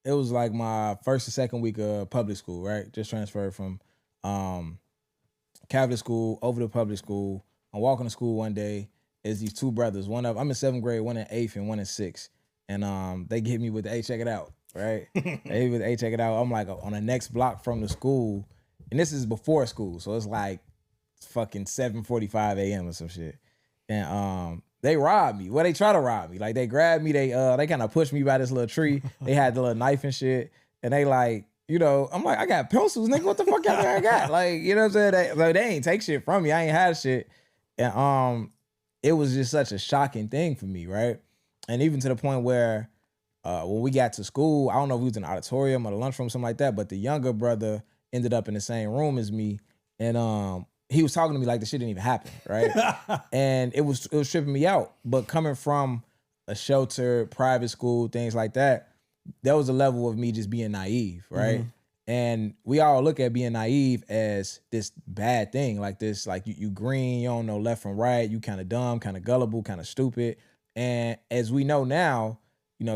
it was like my first or second week of public school, right? Just transferred from Catholic school over to public school. I'm walking to school one day. It's these two brothers. I'm in 7th grade, one in 8th, and one in 6th. And they get me with the hey, check it out, right? They hit me with the hey, check it out. I'm like on the next block from the school, and this is before school, so it's like fucking 7:45 a.m. or some shit. And they robbed me. Well, they try to rob me. Like they grabbed me. They kind of pushed me by this little tree. They had the little knife and shit, and they like. I'm like, I got pencils, nigga. What the fuck y'all think I got? Like, you know what I'm saying? They ain't take shit from me. I ain't had shit. And it was just such a shocking thing for me, right? And even to the point where when we got to school, I don't know if we was in the auditorium or the lunchroom, something like that, but the younger brother ended up in the same room as me. And he was talking to me like the shit didn't even happen, right? And it was tripping me out. But coming from a sheltered private school, things like that, there was a level of me just being naive, right? Mm-hmm. And we all look at being naive as this bad thing, like this, like you green, you don't know left from right, you kind of dumb, kind of gullible, kind of stupid. And as we know now,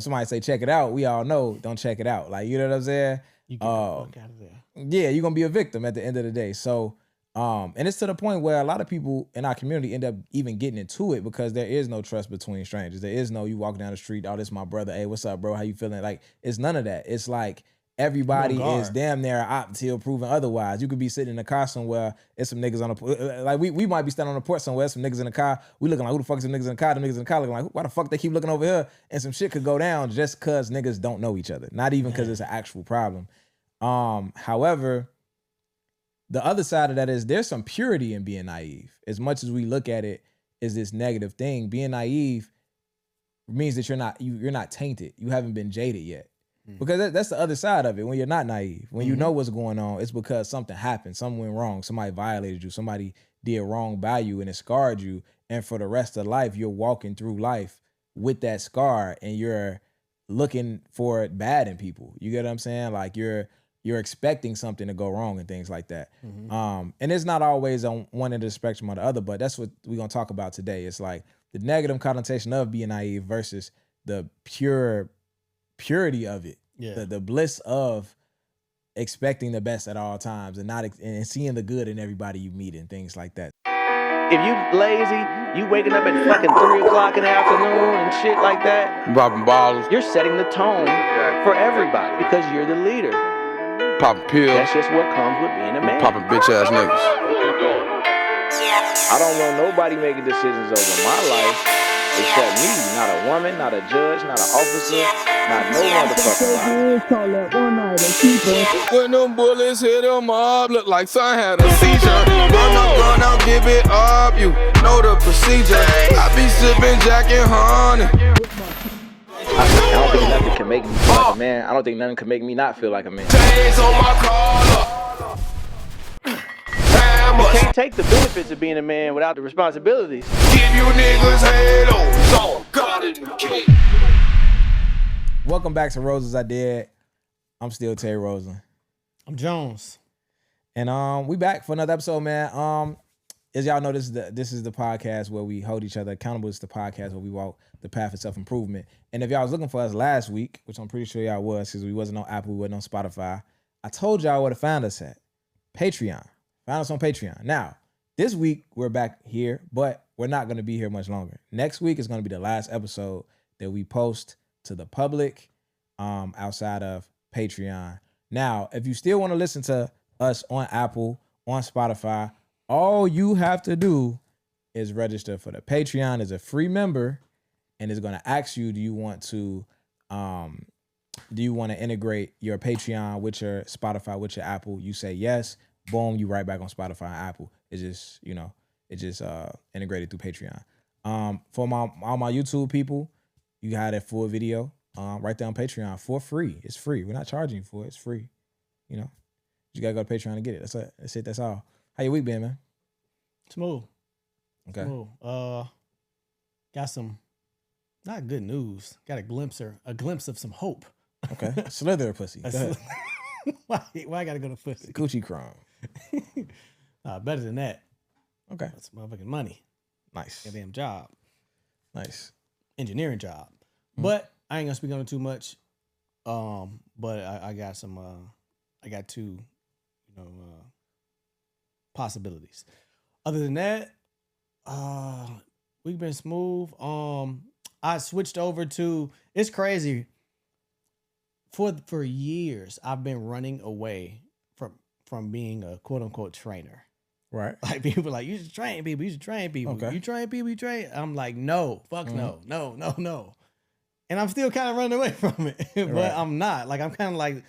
somebody say check it out, we all know don't check it out. Like, you know what I'm saying? You get the fuck out of there. Yeah, you're gonna be a victim at the end of the day. So, and it's to the point where a lot of people in our community end up even getting into it because there is no trust between strangers. There is no, you walk down the street, oh, this is my brother. Hey, what's up, bro? How you feeling? Like, it's none of that. It's like everybody is damn near op till proven otherwise. You could be sitting in a car somewhere, it's some niggas on the, like we might be standing on the porch somewhere, some niggas in the car. We looking like, who the fuck is some niggas in the car? Them niggas in the car looking like, why the fuck they keep looking over here? And some shit could go down just cause niggas don't know each other. Not even cause it's an actual problem. However, the other side of that is there's some purity in being naive. As much as we look at it as this negative thing, being naive means that you're not tainted. You haven't been jaded yet. Because that's the other side of it. When you're not naive, when you know what's going on, it's because something happened, something went wrong, somebody violated you, somebody did wrong by you and it scarred you. And for the rest of life, you're walking through life with that scar and you're looking for it bad in people. You get what I'm saying? Like you're expecting something to go wrong and things like that. And it's not always on one end of the spectrum or the other, but that's what we're going to talk about today. It's like the negative connotation of being naive versus the purity of it. Yeah. The bliss of expecting the best at all times and and seeing the good in everybody you meet and things like that. If you lazy, you waking up at fucking 3 o'clock in the afternoon and shit like that, popping bottles, you're setting the tone for everybody because you're the leader. Popping pills. That's just what comes with being a man. Popping bitch ass niggas. I don't want nobody making decisions over my life except me. Not a woman, not a judge, not an officer, not no motherfucker. When them bullets hit them up, look like son had a seizure. Run out, give it up, you know the procedure. I be sipping Jack and honey. I don't think nothing can make me feel like a man. I don't think nothing can make me not feel like a man. Chains on my collar. You can't take the benefits of being a man without the responsibilities. Give you niggas head on, got it. Welcome back to Roses I Did. I'm still Terry Roseland. I'm Jones. And we back for another episode, man. As y'all know, this is the podcast where we hold each other accountable. It's the podcast where we walk the path of self-improvement. And if y'all was looking for us last week, which I'm pretty sure y'all was, because we wasn't on Apple, we wasn't on Spotify, I told y'all where to find us at. Patreon. Find us on Patreon. Now, this week we're back here, but we're not going to be here much longer. Next week is going to be the last episode that we post to the public outside of Patreon. Now, if you still want to listen to us on Apple, on Spotify, all you have to do is register for the Patreon as a free member, and it's going to ask you, do you want to integrate your Patreon with your Spotify, with your Apple? You say yes. Boom, you right back on Spotify and Apple. It's just, integrated through Patreon. For all my YouTube people, you got that full video right there on Patreon for free. It's free. We're not charging you for it. It's free. You gotta go to Patreon to get it. That's it. That's all. How your week been, man? Smooth. Okay. Smooth. Got some not good news. Got a glimpse of some hope. Okay. Slither pussy. Go ahead. Why I gotta go to pussy? Gucci Chrome. Better than that. Okay. That's motherfucking money. Nice. Goddamn job. Nice. Engineering job. Mm-hmm. But I ain't gonna speak on it too much. But I got some. I got two, possibilities. Other than that, we've been smooth. I switched over to. It's crazy. For years, I've been running away from being a quote unquote trainer. Right. Like people like, you should train people. You should train people. Okay. You train people. You train. I'm like, no, fuck no. And I'm still kind of running away from it, but Right. I'm not. Like I'm kind of like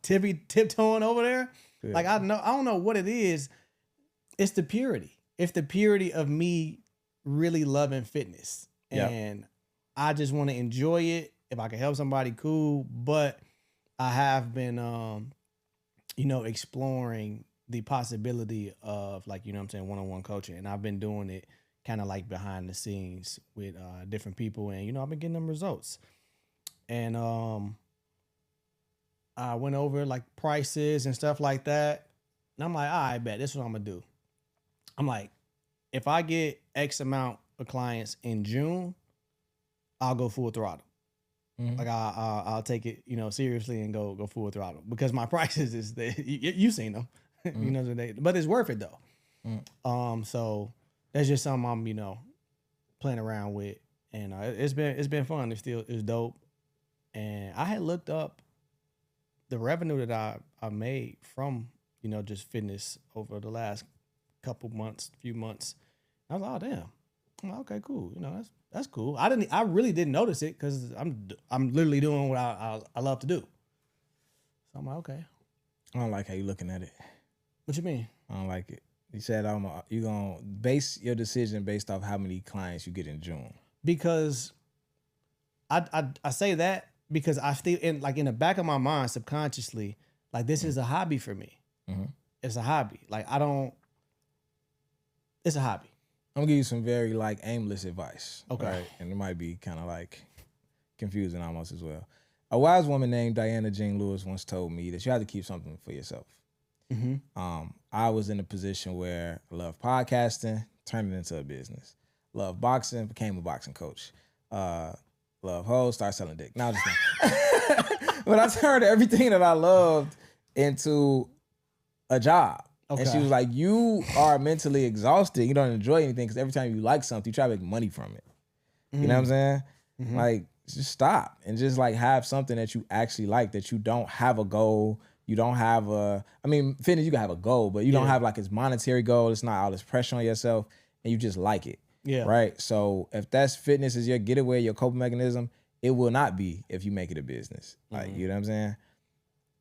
tiptoeing over there. Yeah. Like I don't know what it is. It's the purity. It's the purity of me really loving fitness, Yep. and I just want to enjoy it. If I can help somebody, cool. But I have been, exploring the possibility of like, one-on-one coaching, and I've been doing it kind of like behind the scenes with different people, and I've been getting them results. And I went over like prices and stuff like that, and I'm like, all right, bet this is what I'm gonna do. I'm like, if I get X amount of clients in June, I'll go full throttle. Mhm. Like I'll take it, seriously and go full throttle because my prices is you've seen them, but it's worth it though. So that's just something I'm, playing around with, and it's been fun. It's dope, and I had looked up the revenue that I made from just fitness over the last few months. I was like, oh damn, I'm like, okay, cool. That's cool. I really didn't notice it because I'm literally doing what I love to do. So I'm like, okay. I don't like how you looking at it. What you mean? I don't like it. You said you gonna base your decision based off how many clients you get in June. Because I say that because I still in the back of my mind subconsciously, like this is a hobby for me. Mm-hmm. It's a hobby. Like it's a hobby. I'm gonna give you some very like aimless advice. Okay. Right? And it might be kind of like confusing almost as well. A wise woman named Diana Jean Lewis once told me that you have to keep something for yourself. Mm-hmm. I was in a position where I loved podcasting, turned it into a business. Loved boxing, became a boxing coach. Love hoes, started selling dick. Now just but I turned everything that I loved into a job. Okay. And she was like, you are mentally exhausted. You don't enjoy anything because every time you like something, you try to make money from it. You know what I'm saying? Mm-hmm. Like, just stop and just like have something that you actually like, that you don't have a goal. You don't have fitness, you can have a goal, but you don't have like this monetary goal. It's not all this pressure on yourself and you just like it. Yeah. Right. So if that's fitness is your getaway, your coping mechanism, it will not be if you make it a business. Like, you know what I'm saying?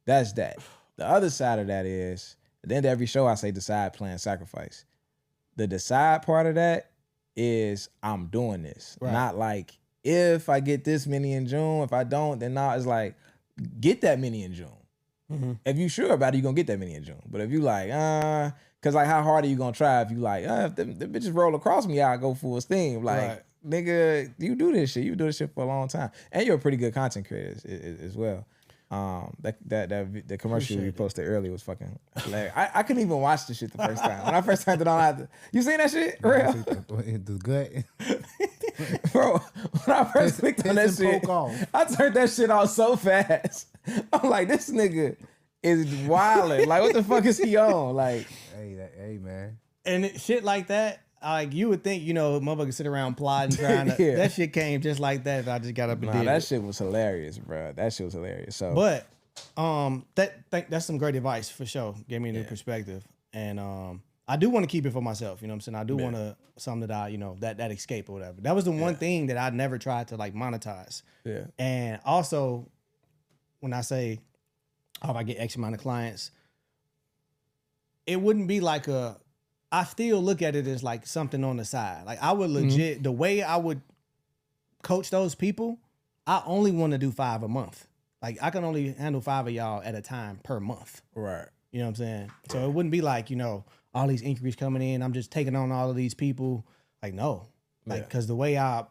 That's that. The other side of that is, at the end of every show, I say decide, plan, sacrifice. The decide part of that is I'm doing this. Right. Not like, if I get this many in June, if I don't, then not. It's like, get that many in June. Mm-hmm. If you sure about it, you're going to get that many in June. But if you like, because like how hard are you going to try if you like, if the bitches roll across me, I'll go full steam. Like, Right. nigga, you do this shit. You do this shit for a long time. And you're a pretty good content creator as well. The commercial Appreciate we it. posted earlier was fucking hilarious. I couldn't even watch the shit the first time. When I first turned it on, you seen that shit? Real? The gut. Bro, when I first clicked on that Piss and shit, poke off. I turned that shit off so fast. I'm like, this nigga is wildin'. Like, what the fuck is he on? Like, Hey, man. And shit like that, like you would think, motherfuckers sit around plotting, trying to. Yeah. That shit came just like that. I just got up and nah, did that it. shit was hilarious, bro. That shit was hilarious. So, But that's some great advice for sure. Gave me a new perspective, and I do want to keep it for myself. You know what I'm saying? I do want to something that I that escape or whatever. That was the one thing that I never tried to like monetize. yeah. And also, when I say, if I get X amount of clients, it wouldn't be like I still look at it as like something on the side. Like I would legit, the way I would coach those people, I only want to do 5 a month. Like I can only handle 5 of y'all at a time per month. Right. You know what I'm saying? So it wouldn't be like, all these inquiries coming in, I'm just taking on all of these people. Like, no. Like, cause the way I'm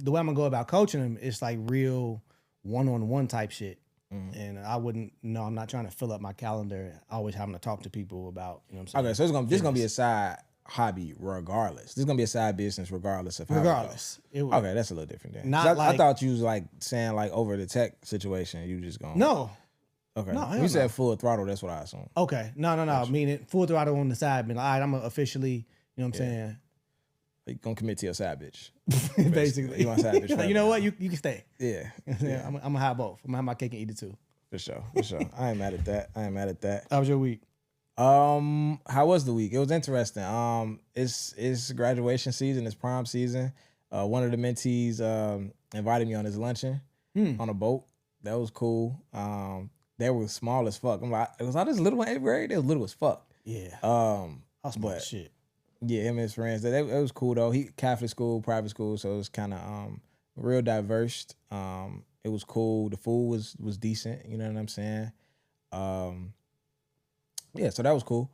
gonna go about coaching them, it's like real one-on-one type shit. And I'm not trying to fill up my calendar, always having to talk to people about, you know what I'm saying? Okay, so this is gonna be a side hobby regardless. This is gonna be a side business regardless of how Regardless. It goes. Okay, that's a little different then. Not I thought you was like saying like over the tech situation, you just going. No. Okay. No, hell you said no. full throttle, that's what I assumed. Okay. No. Meaning full throttle on the side. Being like, all right, I'm gonna officially, you know what I'm saying? You gonna commit to your side bitch. Basically. You want side bitch. Like, you know what? You can stay. Yeah. I'm gonna have both. I'm gonna have my cake and eat it too. For sure. I ain't mad at that. How was your week? How was the week? It was interesting. It's graduation season, it's prom season. One of the mentees invited me on his luncheon on a boat. That was cool. They were small as fuck. I'm like, was I this little in 8th grade? They was little as fuck. Yeah. I was small as shit. Yeah, him and his friends. It was cool though. He Catholic school, private school, so it was kind of real diverse. It was cool. The food was decent. You know what I'm saying? Yeah, so that was cool.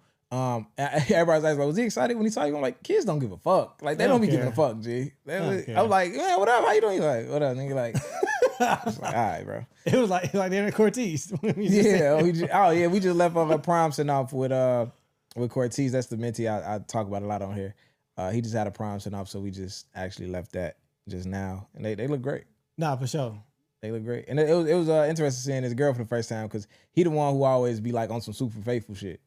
Everybody's like, was he excited when he saw you? I'm like, kids don't give a fuck. Like they don't be giving a fuck, G. I'm like, man, what up? How you doing? He's like, what up? Nigga, like, I was like, all right, bro. It was like they're in Cortez. Yeah. We just left off at prom sitting off with Cortez. That's the mentee I talk about a lot on here. He just had a prom sitting off, so we just actually left that just now, and they look great. Nah, for sure. They look great, and it was interesting seeing his girl for the first time because he the one who always be like on some super faithful shit.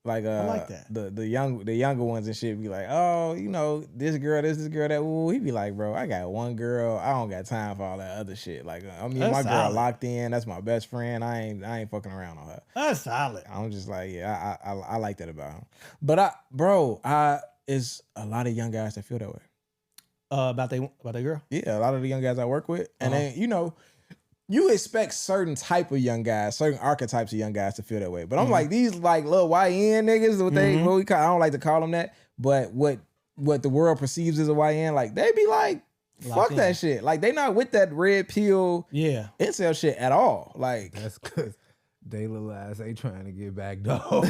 Like I like that. The younger ones and shit be like, oh, you know, this girl, that. Ooh, he be like, bro, I got one girl, I don't got time for all that other shit. Like, I mean, my girl locked in. That's my best friend. I ain't fucking around on her. That's solid. I'm just like, yeah, I like that about him. But it's a lot of young guys that feel that way. About their girl? Yeah, a lot of the young guys I work with, and then you expect certain type of young guys, certain archetypes of young guys to feel that way. But I'm like, these like little YN niggas, I don't like to call them that, but what the world perceives as a YN, like they be like, fuck that shit. Like they not with that red pill, incel shit at all. Like that's because they little ass ain't trying to get back, dog.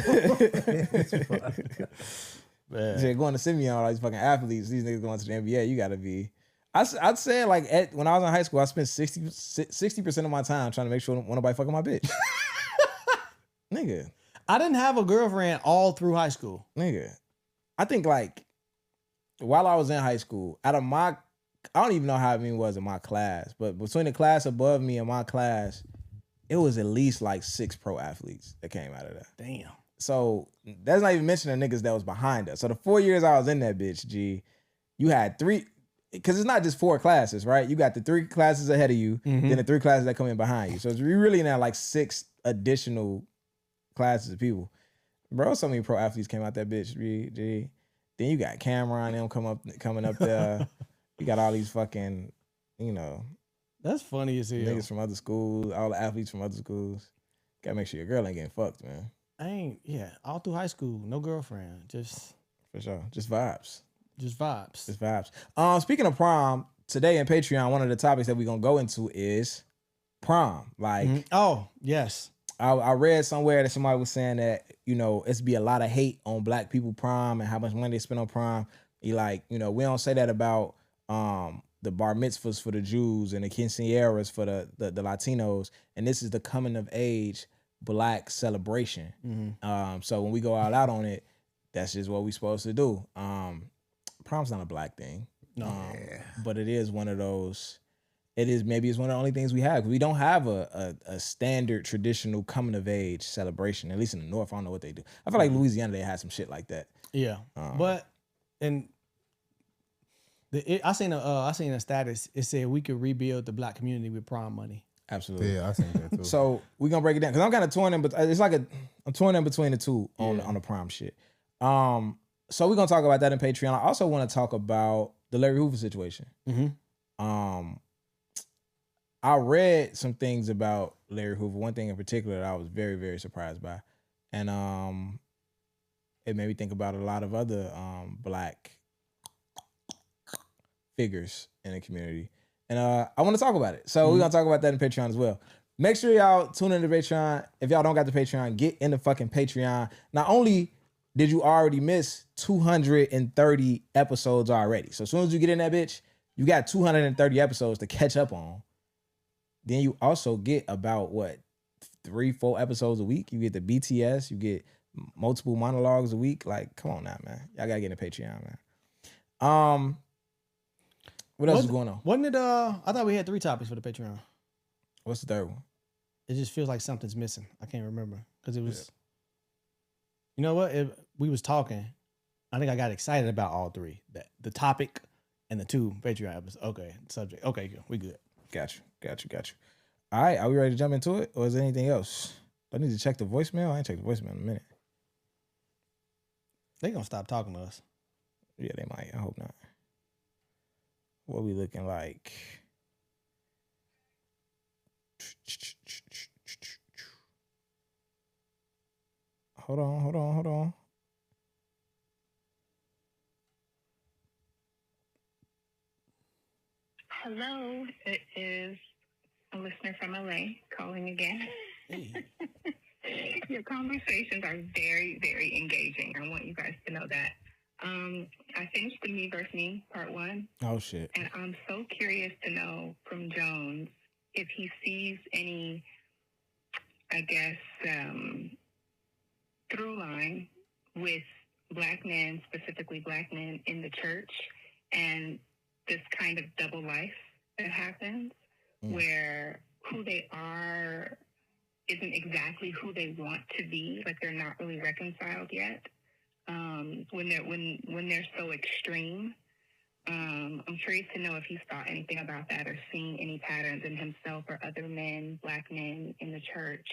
Man. Going to Simeon, all these fucking athletes, these niggas going to the NBA, you gotta be. I'd say like when I was in high school, I spent 60% of my time trying to make sure nobody fucking my bitch. Nigga. I didn't have a girlfriend all through high school. Nigga. I think like while I was in high school, out of I don't even know how many was in my class, but between the class above me and my class, it was at least like 6 pro athletes that came out of that. Damn. So that's not even mentioning the niggas that was behind us. So the 4 years I was in that bitch, G, you had 3, because it's not just 4 classes, right? You got the 3 classes ahead of you, then the 3 classes that come in behind you. So it's really now like 6 additional classes of people. Bro, so many pro athletes came out that bitch, G. Then you got Cameron, them coming up there. You got all these fucking, That's funny as hell. Niggas from other schools, all the athletes from other schools. Gotta make sure your girl ain't getting fucked, man. All through high school, no girlfriend, just for sure, just vibes. Just vibes. Speaking of prom, today in Patreon, one of the topics that we're gonna go into is prom. Like, oh yes, I read somewhere that somebody was saying that it's be a lot of hate on Black people prom and how much money they spend on prom. You like, we don't say that about the bar mitzvahs for the Jews and the quinceañeras for the Latinos, and this is the coming of age Black celebration. So when we go all out on it, that's just what we supposed to do. Prom's not a Black thing, but it is one of those. Maybe it's one of the only things we have. We don't have a standard traditional coming of age celebration. At least in the North, I don't know what they do. I feel like Louisiana they had some shit like that. Yeah, but I seen a status. It said we could rebuild the Black community with prom money. Absolutely. Yeah, I seen that too. So we're gonna break it down because I'm kind of torn in, but it's like I'm torn in between the two on the prom shit. So we're gonna talk about that in Patreon. I also want to talk about the Larry Hoover situation. I read some things about Larry Hoover. One thing in particular that I was very, very surprised by, and it made me think about a lot of other Black figures in the community. And I want to talk about it. So we're going to talk about that in Patreon as well. Make sure y'all tune into Patreon. If y'all don't got the Patreon, get in the fucking Patreon. Not only did you already miss 230 episodes already. So as soon as you get in that bitch, you got 230 episodes to catch up on. Then you also get about 3-4 episodes a week. You get the BTS, you get multiple monologues a week. Like, come on now, man. Y'all gotta get in the Patreon, man. What else is going on? Wasn't it? I thought we had 3 topics for the Patreon. What's the third one? It just feels like something's missing. I can't remember because it was. You know what? We was talking. I think I got excited about all 3. The topic and the 2 Patreon episodes. Okay, subject. Okay, good. We good. Got you. All right, are we ready to jump into it, or is there anything else? I need to check the voicemail. I ain't checked the voicemail in a minute. They gonna stop talking to us. Yeah, they might. I hope not. What we looking like? Hold on. Hello, it is a listener from LA calling again. Hey. Your conversations are very, very engaging. I want you guys to know that. I finished the Me vs. Me part 1. Oh shit. And I'm so curious to know from Jones if he sees any, I guess, through line with Black men, specifically Black men in the church, and this kind of double life that happens where who they are isn't exactly who they want to be, like they're not really reconciled yet. When they're so extreme. I'm curious to know if he's thought anything about that or seen any patterns in himself or other men, Black men in the church.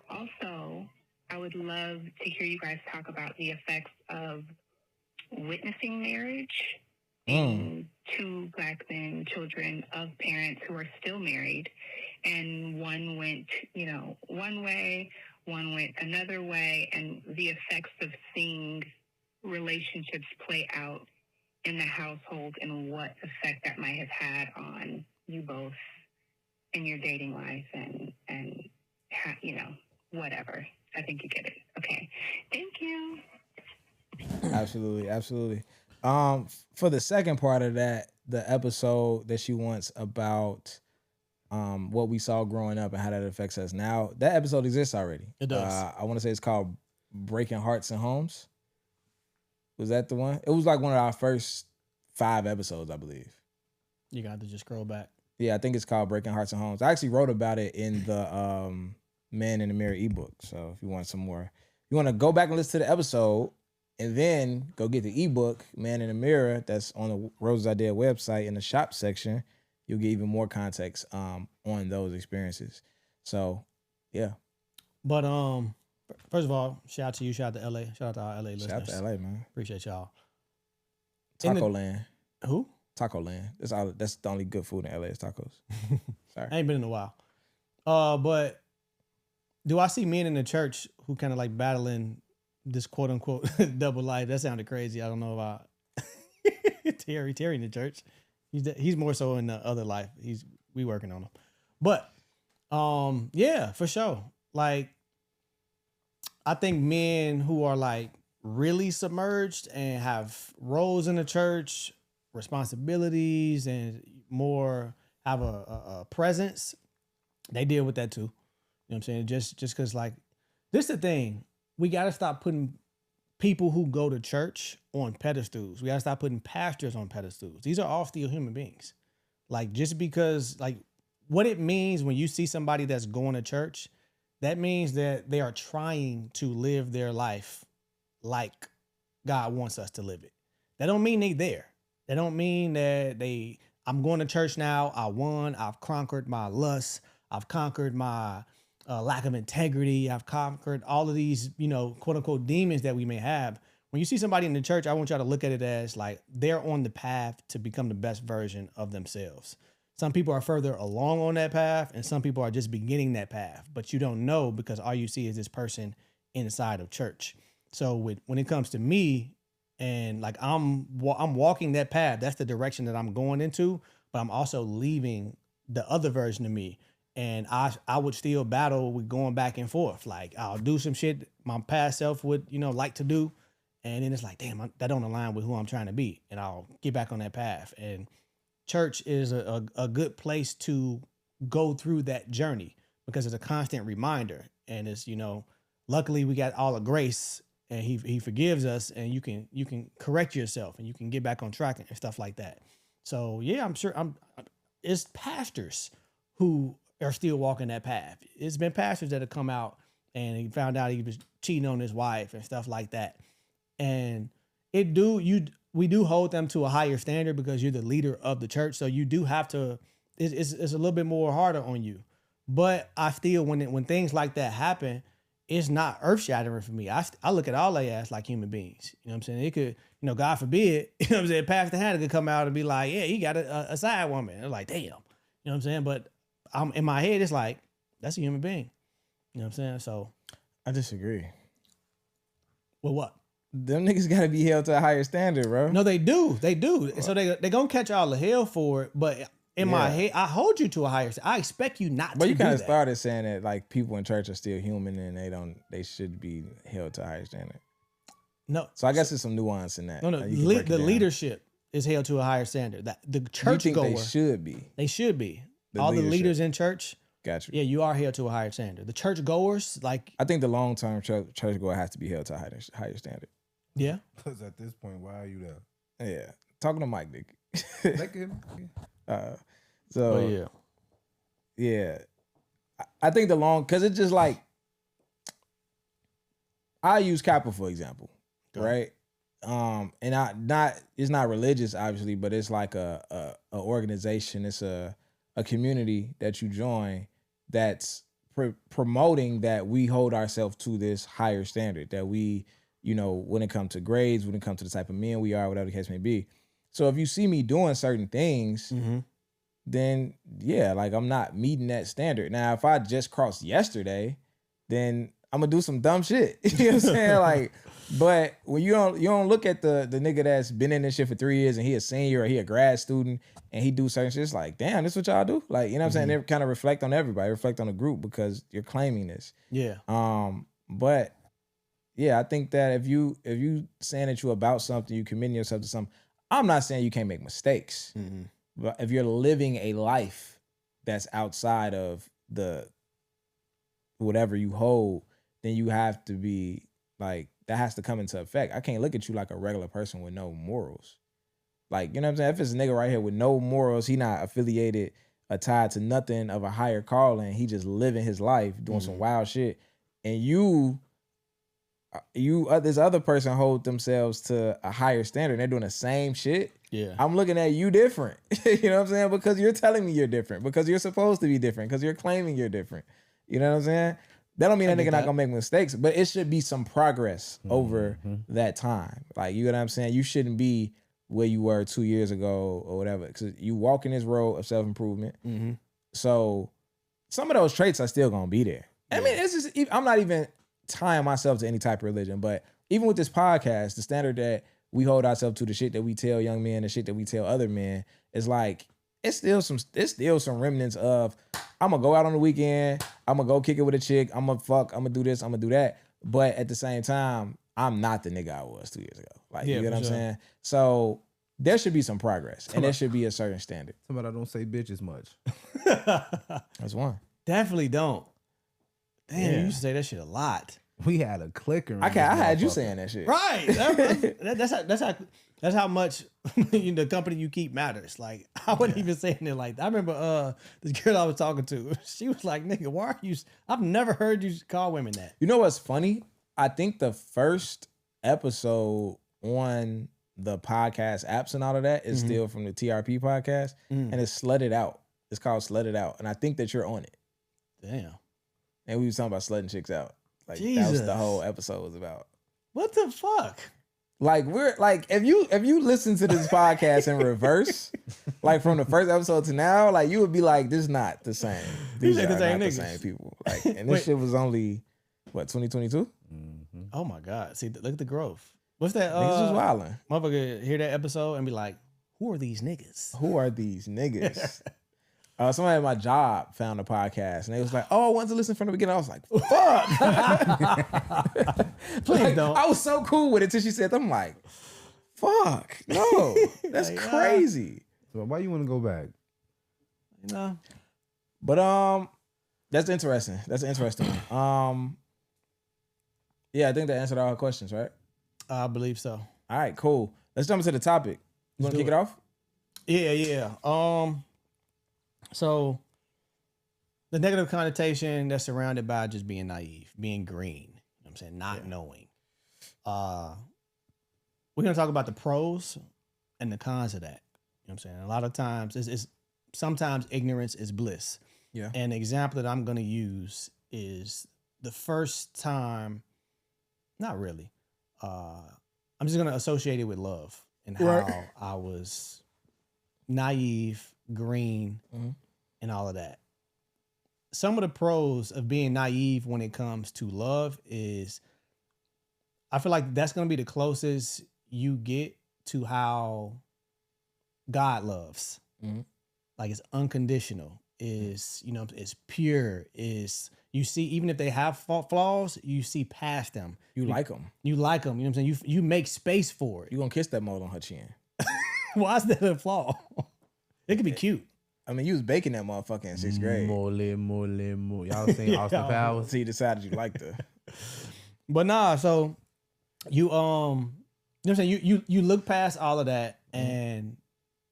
Also, I would love to hear you guys talk about the effects of witnessing marriage in 2 Black men, children of parents who are still married, and one went, one way, one went another way, and the effects of seeing relationships play out in the household and what effect that might have had on you both in your dating life and whatever. I think you get it. Okay. Thank you. Absolutely. For the second part of that, the episode that she wants about what we saw growing up and how that affects us now, that episode exists already. It does. I want to say it's called Breaking Hearts and Homes. Was that the one? It was like one of our first 5 episodes, I believe. You got to just scroll back. Yeah, I think it's called Breaking Hearts and Homes. I actually wrote about it in the Man in the Mirror ebook. So if you want some more, you want to go back and listen to the episode and then go get the ebook, Man in the Mirror, that's on the Roses Idea website in the shop section. You'll get even more context on those experiences. So, yeah. But first of all, shout out to you, shout out to LA, shout out to our LA listeners. Shout out to LA, man. Appreciate y'all. Taco Land. Who? Taco Land. That's the only good food in LA is tacos. Sorry. I ain't been in a while. But do I see men in the church who kind of like battling this quote unquote double life? That sounded crazy. I don't know about Terry in the church. He's more so in the other life. We working on him. But yeah, for sure. Like, I think men who are like really submerged and have roles in the church, responsibilities, and more have a presence, they deal with that too. You know what I'm saying? Just because, like, this is the thing. We got to stop putting people who go to church on pedestals. We got to stop putting pastors on pedestals. These are all still human beings. Like, just because, like, what it means when you see somebody that's going to church, that means that they are trying to live their life like God wants us to live it. That don't mean they there. That don't mean that I'm going to church now. I won. I've conquered my lust. I've conquered my lack of integrity. I've conquered all of these, quote unquote demons that we may have. When you see somebody in the church, I want y'all to look at it as like they're on the path to become the best version of themselves. Some people are further along on that path, and some people are just beginning that path, but you don't know because all you see is this person inside of church. So when it comes to me, and like I'm walking that path, that's the direction that I'm going into, but I'm also leaving the other version of me. And I would still battle with going back and forth. Like, I'll do some shit my past self would, like to do. And then it's like, damn, that don't align with who I'm trying to be. And I'll get back on that path. And church is a good place to go through that journey because it's a constant reminder. And it's, luckily we got all the grace, and he forgives us, and you can correct yourself, and you can get back on track and stuff like that. So yeah, I'm sure it's pastors who are still walking that path. It's been pastors that have come out and he found out he was cheating on his wife and stuff like that. And we do hold them to a higher standard because you're the leader of the church. So you do have to, it's a little bit more harder on you. But I still, when things like that happen, it's not earth shattering for me. I look at all they ass like human beings. You know what I'm saying? It could, God forbid, you know what I'm saying? Pastor Hannah could come out and be like, yeah, he got a side woman. They're like, damn. You know what I'm saying? But I'm in my head, it's like, that's a human being. You know what I'm saying? So I disagree. Well, what? Them niggas gotta be held to a higher standard, bro. No, they do. They do. So they gonna catch all the hell for it. But in my head, I hold you to a higher standard. I expect you not to do that. But you kind of started saying that like people in church are still human and they should be held to a higher standard. No. So I guess there's some nuance in that. No. The leadership is held to a higher standard. That the church you think goer, they should be. They should be. All the leaders in church. Gotcha. Yeah, you are held to a higher standard. The church goers, like I think the long term church goer has to be held to a higher standard. Yeah. Because at this point, why are you there? Yeah. Talking to Mike, Nick. Like him. Yeah. I think because it's just like, I use Kappa for example, right? And it's not religious obviously, but it's like a organization. It's a community that you join that's promoting that we hold ourselves to this higher standard, that we, when it comes to grades, when it comes to the type of men we are, whatever the case may be. So if you see me doing certain things, then yeah, like I'm not meeting that standard. Now, if I just crossed yesterday, then I'm gonna do some dumb shit. You know what I'm saying? Like, but when you don't look at the nigga that's been in this shit for 3 years and he a senior or he a grad student and he do certain shit, it's like, damn, this what y'all do? Like, you know what I'm saying? They kind of reflect on everybody, reflect on the group because you're claiming this. Yeah. But yeah, I think that if you saying that you about something, you committing yourself to something, I'm not saying you can't make mistakes. But if you're living a life that's outside of the whatever you hold, then you have to be like, that has to come into effect. I can't look at you like a regular person with no morals. Like, you know what I'm saying? If it's a nigga right here with no morals, he not affiliated or tied to nothing of a higher calling, he just living his life, doing some wild shit. And this other person hold themselves to a higher standard and they're doing the same shit. Yeah. I'm looking at you different. You know what I'm saying? Because you're telling me you're different. Because you're supposed to be different. Because you're claiming you're different. You know what I'm saying? That don't mean that nigga not gonna make mistakes, but it should be some progress over that time. Like, you know what I'm saying? You shouldn't be where you were 2 years ago or whatever. Because you walk in this road of self-improvement. So some of those traits are still gonna be there. I mean, it's just, I'm not even tying myself to any type of religion, but even with this podcast, the standard that we hold ourselves to, the shit that we tell young men, the shit that we tell other men, is like, it's still some remnants of, I'm gonna go out on the weekend, I'm gonna go kick it with a chick, I'm gonna fuck, I'm gonna do this, I'm gonna do that. But at the same time, I'm not the nigga I was 2 years ago. Like, you get what I'm saying? So there should be some progress and there should be a certain standard. Somebody don't say bitches much. That's one. Definitely don't. Damn, you used to say that shit a lot. We had a clicker. I had you saying that shit. Right. That's how much the company you keep matters. Like, I wasn't even saying it like that. I remember this girl I was talking to, she was like, nigga, why are you, I've never heard you call women that. You know what's funny? I think the first episode on the podcast apps and all of that is still from the TRP podcast, and it's Slutted Out. It's called Slutted Out, and I think that you're on it. Damn. And we was talking about slutting chicks out. Like, Jesus. that was the whole episode was about. What the fuck? Like, we're like, if you listen to this podcast in reverse, like from the first episode to now, like, you would be like, this is not the same. These are not the same people. Like, and this shit was only what, 2022? Oh my God. See, look at the growth. What's that? Niggas was wilding. Motherfucker hear that episode and be like, who are these niggas? Who are these niggas? Somebody at my job found a podcast and they was like, oh, I wanted to listen from the beginning. I was like, fuck. Please don't. I was so cool with it till she said, I'm like, fuck, no, that's like, crazy. So why you want to go back? You know? But that's interesting. That's an interesting one. Yeah, I think that answered all her questions, right? I believe so. All right, cool. Let's jump into the topic. You want to kick it off? Yeah. So the negative connotation that's surrounded by just being naive, being green. You know what I'm saying? Not knowing. We're gonna talk about the pros and the cons of that. You know what I'm saying? A lot of times it's sometimes ignorance is bliss. Yeah. And the example that I'm gonna use is the first time, not really. I'm just gonna associate it with love and how I was naive, green, and all of that. Some of the pros of being naive when it comes to love is I feel like that's gonna be the closest you get to how God loves. Like it's unconditional, is it's pure, is you see, even if they have flaws, you see past them. You like them. You like them. You know what I'm saying? You make space for it. You gonna kiss that mold on her chin. Why is that a flaw? It could be cute. I mean, you was baking that motherfucker in 6th grade. More. Y'all seen Austin Powers? So you decided you liked her. But nah, so you you know what I'm saying? You look past all of that and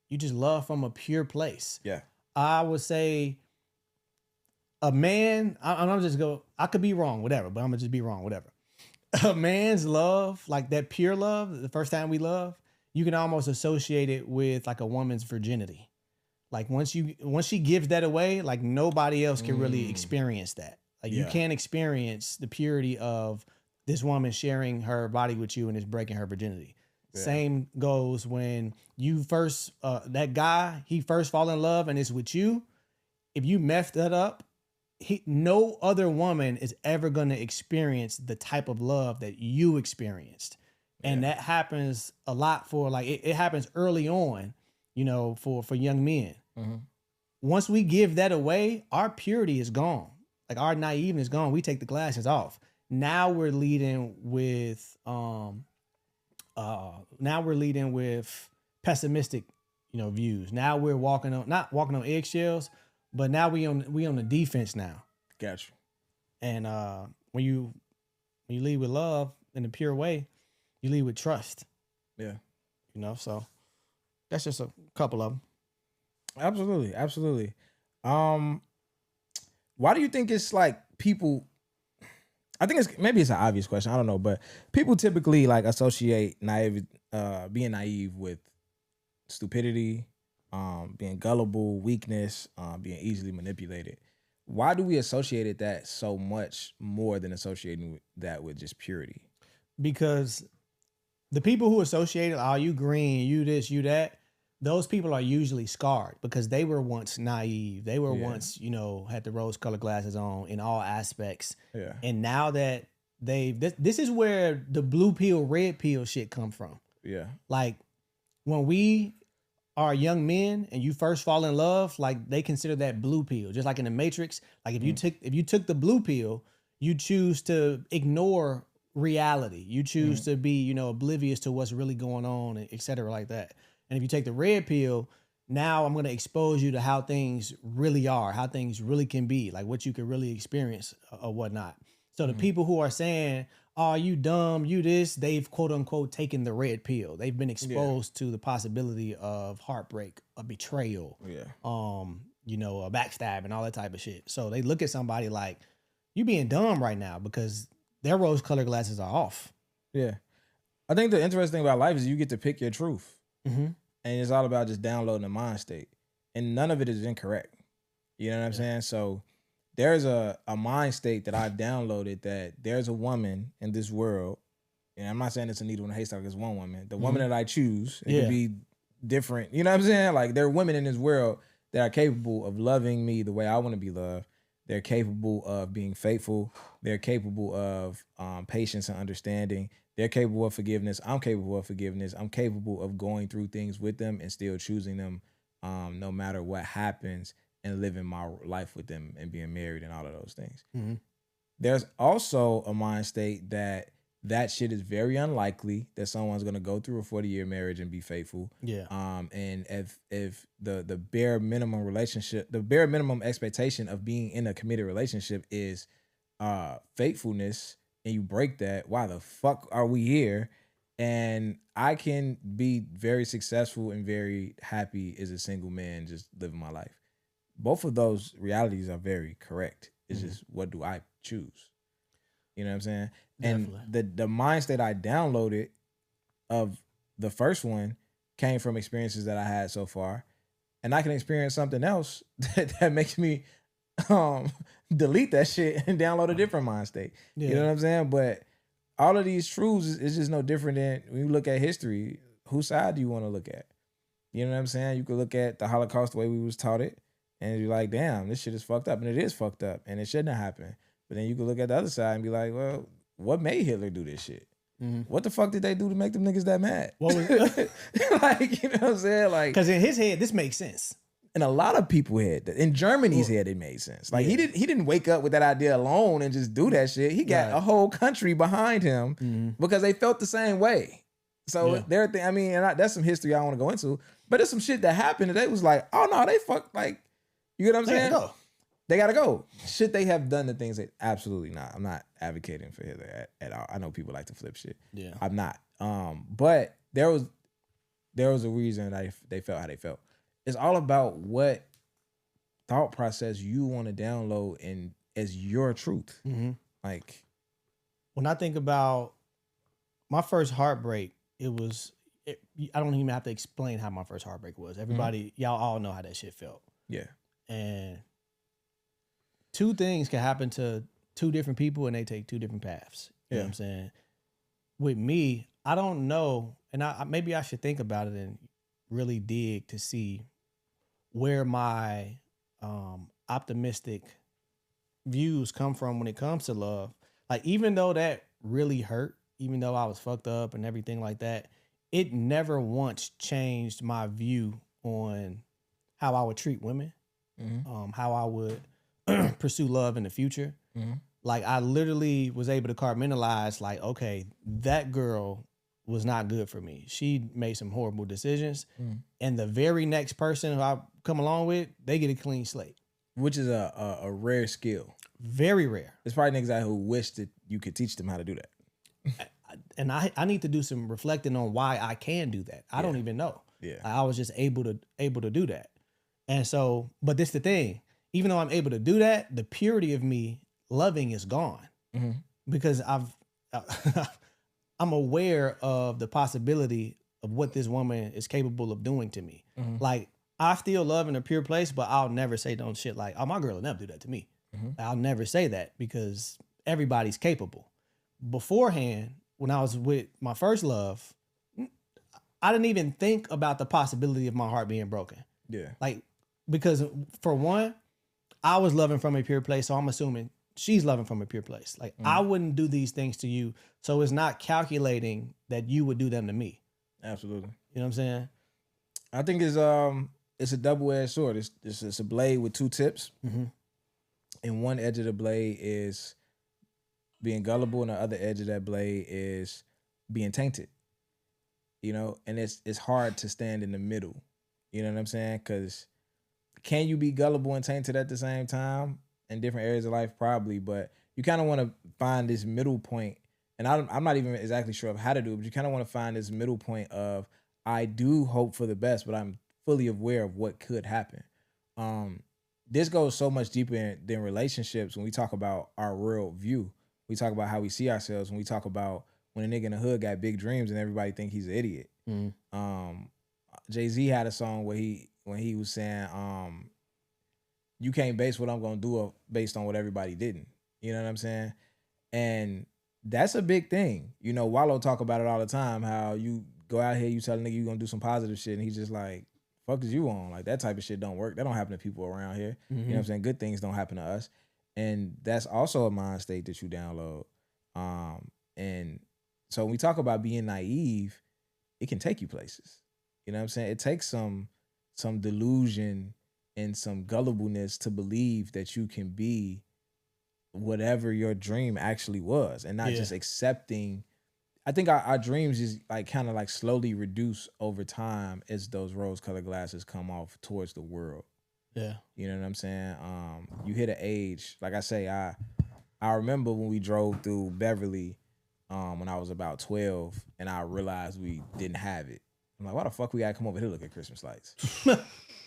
you just love from a pure place. Yeah. I would say a man, I'm just go, I could be wrong, whatever, but I'm gonna just be wrong, whatever. A man's love, like that pure love, the first time we love, you can almost associate it with like a woman's virginity. Like once she gives that away, like nobody else can really experience that. Like you can't experience the purity of this woman sharing her body with you and it's breaking her virginity. Yeah. Same goes when you first, that guy, he first fall in love and it's with you. If you messed that up, no other woman is ever going to experience the type of love that you experienced. And that happens a lot for like, it happens early on, for young men. Once we give that away, our purity is gone. Like our naiveness is gone. We take the glasses off. Now we're leading with, pessimistic, views. Now we're not walking on eggshells, but now we on the defense now. Gotcha. And when you lead with love in a pure way, you lead with trust. Yeah. So that's just a couple of them. Absolutely. Why do you think it's like people? I think maybe it's an obvious question. I don't know, but people typically like associate being naive with stupidity, being gullible, weakness, being easily manipulated. Why do we associate that so much more than associating that with just purity? Because the people who associate it, you green, you this, you that, those people are usually scarred because they were once naive. They were once, had the rose-colored glasses on in all aspects. Yeah. And now that this is where the blue pill, red pill shit come from. Yeah. Like when we are young men and you first fall in love, like they consider that blue pill, just like in the Matrix. Like if you took the blue pill, you choose to ignore reality. You choose to be, oblivious to what's really going on, et cetera, like that. And if you take the red pill, now I'm going to expose you to how things really are, how things really can be, like what you can really experience or whatnot. So the people who are saying, "Oh, you dumb, you this," they've quote unquote taken the red pill. They've been exposed to the possibility of heartbreak, a betrayal, a backstab and all that type of shit. So they look at somebody like, you being dumb right now because their rose-colored glasses are off. Yeah. I think the interesting thing about life is you get to pick your truth. Mm-hmm. And it's all about just downloading the mind state. And none of it is incorrect. You know what I'm saying? So there's a mind state that I've downloaded that there's a woman in this world, and I'm not saying it's a needle in a haystack, it's one woman. The woman that I choose, it could be different. You know what I'm saying? Like there are women in this world that are capable of loving me the way I want to be loved. They're capable of being faithful. They're capable of patience and understanding. They're capable of forgiveness. I'm capable of forgiveness. I'm capable of going through things with them and still choosing them no matter what happens and living my life with them and being married and all of those things. Mm-hmm. There's also a mind state that shit is very unlikely that someone's going to go through a 40-year marriage and be faithful. Yeah. And if the bare minimum relationship, the bare minimum expectation of being in a committed relationship is faithfulness, and you break that, why the fuck are we here? And I can be very successful and very happy as a single man just living my life. Both of those realities are very correct. It's just, what do I choose? You know what I'm saying? Definitely. And the mind state I downloaded of the first one came from experiences that I had so far. And I can experience something else that makes me delete that shit and download a different mind state. Yeah. You know what I'm saying? But all of these truths is just no different than when you look at history. Whose side do you want to look at? You know what I'm saying? You could look at the Holocaust the way we was taught it, and you're like, damn, this shit is fucked up. And it is fucked up, and it shouldn't have happened. But then you could look at the other side and be like, well, what made Hitler do this shit? What the fuck did they do to make them niggas that mad? What was like, you know what I'm saying? Like, because in his head, this makes sense. in a lot of people's head, in Germany's head, it made sense. Like he didn't wake up with that idea alone and just do that shit. He got a whole country behind him because they felt the same way. So I mean, that's some history I want to go into. But there's some shit that happened and they was like, oh no, they fucked, like, you get what I'm saying? They gotta go. Should they have done the things that absolutely not. I'm not advocating for Hitler at all. I know people like to flip shit. Yeah. I'm not. But there was a reason that they felt how they felt. It's all about what thought process you want to download and as your truth. Like, when I think about my first heartbreak, I don't even have to explain how my first heartbreak was. Everybody, y'all all know how that shit felt. Yeah. And two things can happen to two different people and they take two different paths. You know what I'm saying? With me, I don't know, and maybe I should think about it and really dig to see where my optimistic views come from when it comes to love. Like, even though that really hurt, even though I was fucked up and everything like that, it never once changed my view on how I would treat women, how I would pursue love in the future. Like, I literally was able to compartmentalize, like, okay, that girl was not good for me. She made some horrible decisions. And the very next person who I come along with, they get a clean slate. Which is a rare skill. Very rare. There's probably niggas out who wish that you could teach them how to do that. And I need to do some reflecting on why I can do that. I don't even know. Yeah. I was just able to do that. And so, but this the thing, even though I'm able to do that, the purity of me loving is gone because I'm aware of the possibility of what this woman is capable of doing to me. Like, I still love in a pure place, but I'll never say no shit like, oh, my girl will never do that to me. I'll never say that because everybody's capable. Beforehand, when I was with my first love, I didn't even think about the possibility of my heart being broken. Yeah. Like, because for one, I was loving from a pure place, so I'm assuming she's loving from a pure place. Like, I wouldn't do these things to you, so it's not calculating that you would do them to me. Absolutely. You know what I'm saying? I think it's a double-edged sword. It's a blade with two tips. And one edge of the blade is being gullible, and the other edge of that blade is being tainted. You know, and it's hard to stand in the middle. You know what I'm saying? Because can you be gullible and tainted at the same time in different areas of life? Probably, but you kind of want to find this middle point. And I'm not even exactly sure of how to do it, but you kind of want to find this middle point of, I do hope for the best, but I'm fully aware of what could happen. This goes so much deeper than relationships when we talk about our real view. We talk about how we see ourselves when we talk about when a nigga in the hood got big dreams and everybody think he's an idiot. Jay-Z had a song where when he was saying, you can't base what I'm going to do based on what everybody didn't. You know what I'm saying? And that's a big thing. You know, Wallow talk about it all the time, how you go out here, you tell a nigga you going to do some positive shit, and he's just like, fuck is you on? Like, that type of shit don't work. That don't happen to people around here. You know what I'm saying? Good things don't happen to us. And that's also a mind state that you download. And so when we talk about being naive, it can take you places. You know what I'm saying? It takes some delusion and some gullibleness to believe that you can be whatever your dream actually was, and not just accepting. I think our dreams is like kind of like slowly reduce over time as those rose-colored glasses come off towards the world. Yeah. You know what I'm saying? You hit an age, like I say, I remember when we drove through Beverly when I was about 12 and I realized we didn't have it. I'm like, why the fuck we gotta come over here to look at Christmas lights?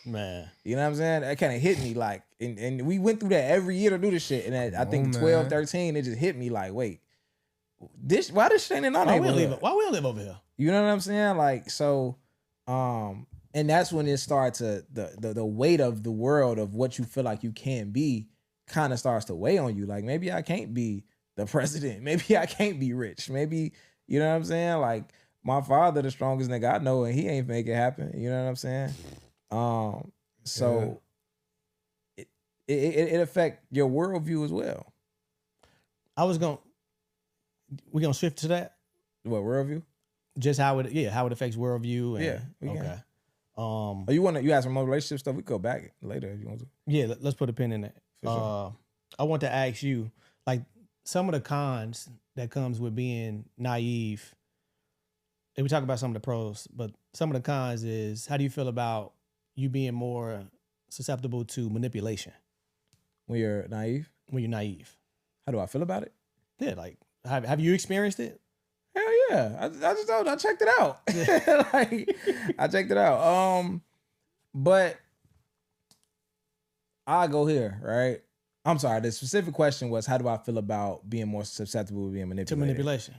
Man. You know what I'm saying? That kind of hit me like, and we went through that every year to do this shit. And I think 12, man. 13, it just hit me like, wait, why this shit ain't in our neighborhood? Why we don't live over here? You know what I'm saying? Like, so, and that's when it starts to, the weight of the world of what you feel like you can be kind of starts to weigh on you. Like, maybe I can't be the president. Maybe I can't be rich. Maybe, you know what I'm saying? Like, my father, the strongest nigga I know, and he ain't make it happen. You know what I'm saying? So it affect your worldview as well. We're gonna shift to that. What, worldview? Just how it affects worldview. And, Yeah, we can. okay. You ask some more relationship stuff? We can go back later if you want to. Yeah, let's put a pin in that. For sure. I want to ask you, like, some of the cons that comes with being naive. And we talk about some of the pros, but some of the cons is, how do you feel about you being more susceptible to manipulation When you're naive? when you're naive? How do I feel about it? Yeah, like, have you experienced it? Hell yeah. I just told you, I checked it out. Like, I checked it out. But I go here, right? I'm sorry. The specific question was, how do I feel about being more susceptible to being manipulated? To manipulation.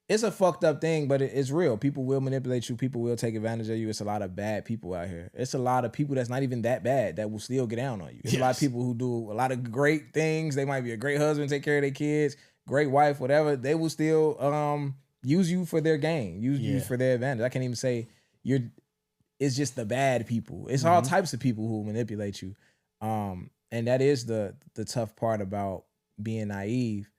It's a fucked up thing, but it's real. People will manipulate you. People will take advantage of you. It's a lot of bad people out here. It's a lot of people that's not even that bad that will still get down on you. It's a lot of people who do a lot of great things. They might be a great husband, take care of their kids, great wife, whatever. They will still use you for their gain, use you for their advantage. I can't even say it's just the bad people. It's all types of people who manipulate you. And that is the tough part about being naive.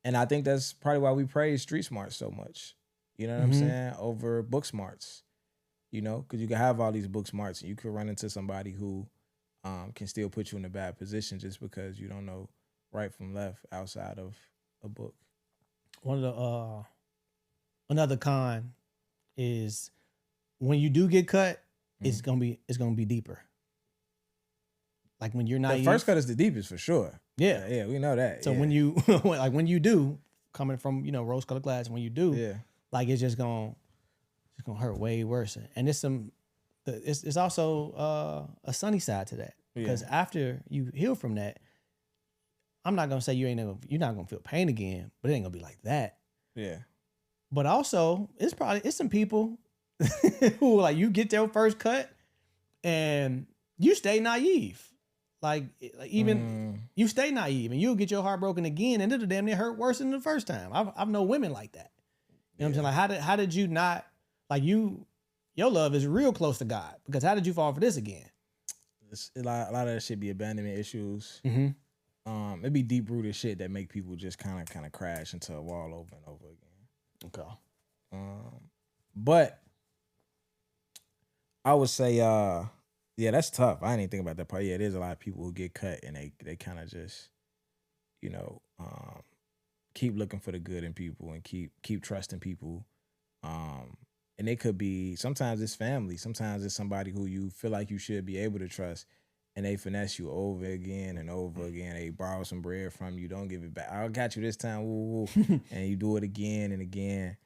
And I think that's probably why we praise street smarts so much. You know what I'm saying? Over book smarts. You know, because you can have all these book smarts and you could run into somebody who can still put you in a bad position just because you don't know right from left outside of a book. One of the another con is when you do get cut, it's gonna be deeper. Like when you're naive. The first cut is the deepest for sure. Yeah, we know that. So when you when you do, coming from rose colored glass, when you do, like it's just gonna hurt way worse. And it's also a sunny side to that, because after you heal from that, I'm not gonna say you're not gonna feel pain again, but it ain't gonna be like that. Yeah. But also, it's some people who, like, you get their first cut and you stay naive. Like even you stay naive and you'll get your heart broken again, and it'll damn near hurt worse than the first time. I've known women like that. You know what I'm saying? Like, how did you not, like, your love is real close to God, because how did you fall for this again? A lot of that shit be abandonment issues. It be deep rooted shit that make people just kind of crash into a wall over and over again. Okay. But I would say, yeah, that's tough. I didn't even think about that part. Yeah, there's a lot of people who get cut and they kind of just, keep looking for the good in people and keep trusting people. And it could be, sometimes it's family. Sometimes it's somebody who you feel like you should be able to trust, and they finesse you over again and over again. They borrow some bread from you, don't give it back. I got you this time, woo, woo. And you do it again and again.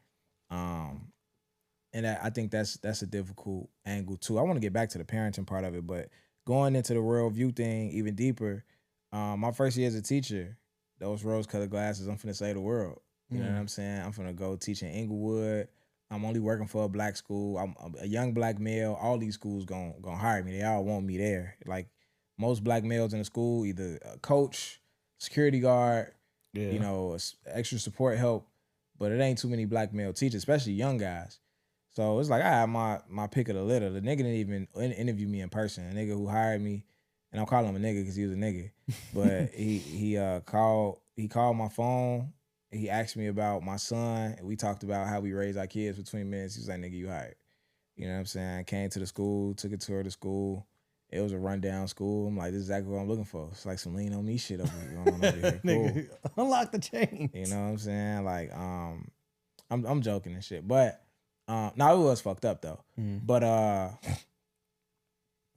And I think that's a difficult angle too. I want to get back to the parenting part of it, but going into the worldview thing even deeper, my first year as a teacher, those rose-colored glasses, I'm finna save the world. You know what I'm saying? I'm finna go teach in Inglewood. I'm only working for a black school. I'm a young black male. All these schools gonna hire me. They all want me there. Like, most black males in the school, either a coach, security guard, extra support help, but it ain't too many black male teachers, especially young guys. So it's like I had my pick of the litter. The nigga didn't even interview me in person. The nigga who hired me, and I'm calling him a nigga because he was a nigga, but he called my phone. He asked me about my son, and we talked about how we raise our kids for 20 minutes. He was like, nigga, you hired. You know what I'm saying? I came to the school, took a tour of the school. It was a rundown school. I'm like, this is exactly what I'm looking for. It's like some lean on me shit over here. Cool. Unlock the chain. You know what I'm saying? Like, I'm joking and shit. But no, it was fucked up though. But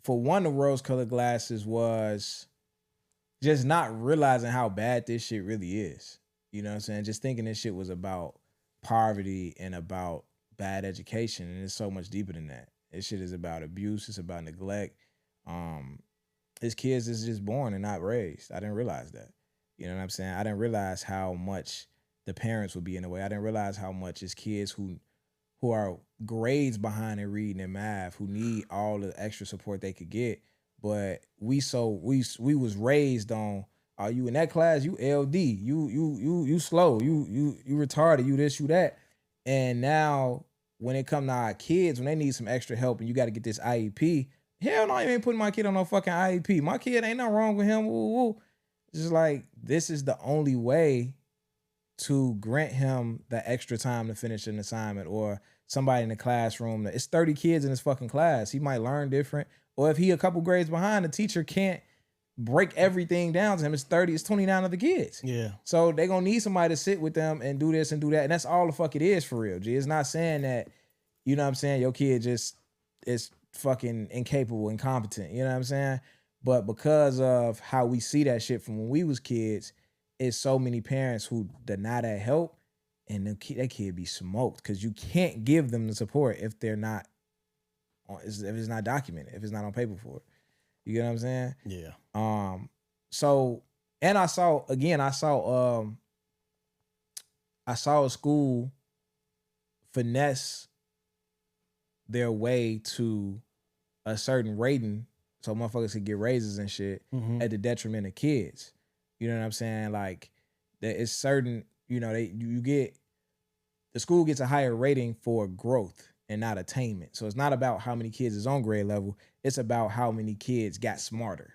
for one, the rose-colored glasses was just not realizing how bad this shit really is. You know what I'm saying? Just thinking this shit was about poverty and about bad education, and it's so much deeper than that. This shit is about abuse. It's about neglect. His kids is just born and not raised. I didn't realize that. You know what I'm saying? I didn't realize how much the parents would be in the way. I didn't realize how much his kids who are grades behind in reading and math, who need all the extra support they could get. But we was raised on, are you in that class? You LD, you slow, you retarded, you this, you that. And now when it come to our kids, when they need some extra help and you got to get this IEP, hell no, you ain't putting my kid on no fucking IEP. My kid ain't nothing wrong with him. Woo, woo. It's just like, this is the only way to grant him the extra time to finish an assignment, or somebody in the classroom. It's 30 kids in his fucking class. He might learn different. Or if he a couple grades behind, the teacher can't break everything down to him. It's 29 other kids. Yeah. So they gonna need somebody to sit with them and do this and do that. And that's all the fuck it is for real, G. It's not saying that, you know what I'm saying, your kid just is fucking incapable, incompetent. You know what I'm saying? But because of how we see that shit from when we was kids, it's so many parents who deny that help, and that kid be smoked because you can't give them the support if they're not, if it's not documented, if it's not on paper for it. You get what I'm saying? Yeah. So, and I saw a school finesse their way to a certain rating so motherfuckers could get raises and shit at the detriment of kids. You know what I'm saying? Like, there is certain, you know, the school gets a higher rating for growth and not attainment. So it's not about how many kids is on grade level. It's about how many kids got smarter,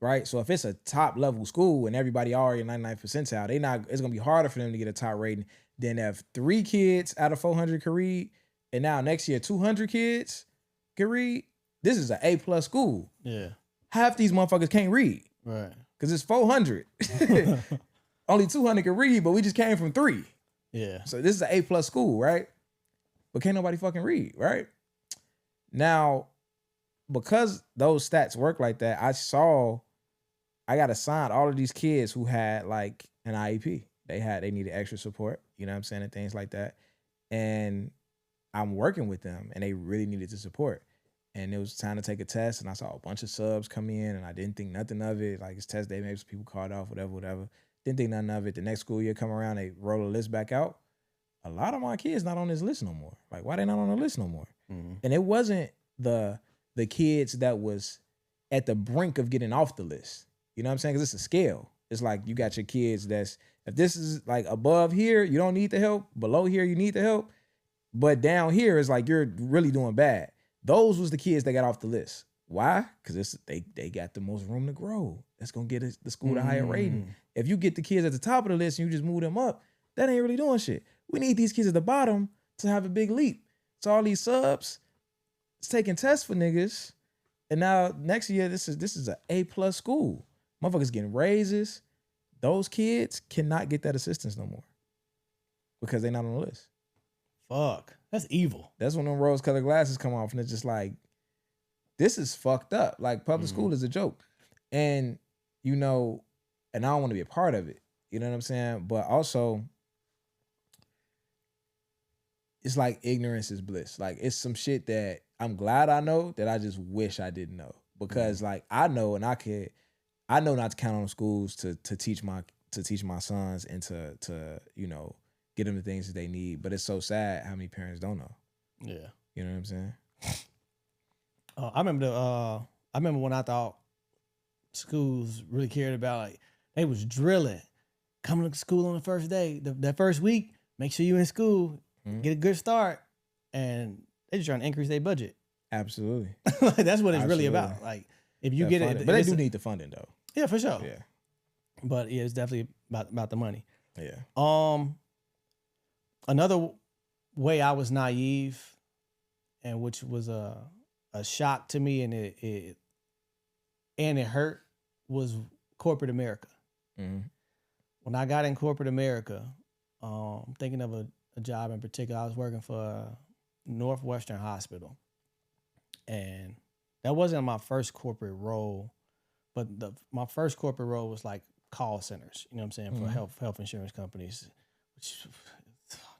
right? So if it's a top level school and everybody already in 99th percentile, it's gonna be harder for them to get a top rating than if 3 kids out of 400 can read, and now next year 200 kids can read. This is an A+ school. Yeah. Half these motherfuckers can't read. Right. Because it's 400. Only 200 can read, but we just came from 3. Yeah. So this is an A+ school, right? But can't nobody fucking read, right? Now, because those stats work like that, I got assigned all of these kids who had like an IEP. They needed extra support, you know what I'm saying, and things like that. And I'm working with them, and they really needed the support. And it was time to take a test, and I saw a bunch of subs come in, and I didn't think nothing of it. Like, it's test day, maybe some people called off, whatever. Didn't think nothing of it. The next school year come around, they roll a list back out. A lot of my kids not on this list no more. Like, why they not on the list no more? Mm-hmm. And it wasn't the kids that was at the brink of getting off the list. You know what I'm saying? Because it's a scale. It's like you got your kids that's, if this is like above here, you don't need the help. Below here, you need the help. But down here is like you're really doing bad. Those was the kids that got off the list. Why? Because they got the most room to grow. That's going to get the school the higher rating. If you get the kids at the top of the list and you just move them up, that ain't really doing shit. We need these kids at the bottom to have a big leap. So all these subs, it's taking tests for niggas. And now next year, this is an A+ school. Motherfuckers getting raises. Those kids cannot get that assistance no more because they're not on the list. Fuck. That's evil. That's when them rose-colored glasses come off, and it's just like, this is fucked up. Like, public school is a joke. And, you know, and I don't want to be a part of it. You know what I'm saying? But also, it's like ignorance is bliss. Like, it's some shit that I'm glad I know that I just wish I didn't know. Because, like, I know not to count on schools to teach my sons and to you know, get them the things that they need. But it's so sad how many parents don't know. Yeah. You know what I'm saying? I remember when I thought schools really cared about, like, they was drilling, coming to school on the first day, that first week, make sure you in school, get a good start, and they just trying to increase their budget. Absolutely. That's what it's really about. Like, if you get it, but they do need the funding though. Yeah, for sure. Yeah. But yeah, it's definitely about the money. Yeah. Another way I was naive, and which was a shock to me, and it hurt, was corporate America. Mm-hmm. When I got in corporate America, thinking of a job in particular, I was working for Northwestern Hospital, and that wasn't my first corporate role, but my first corporate role was like call centers. You know what I'm saying, for health insurance companies, which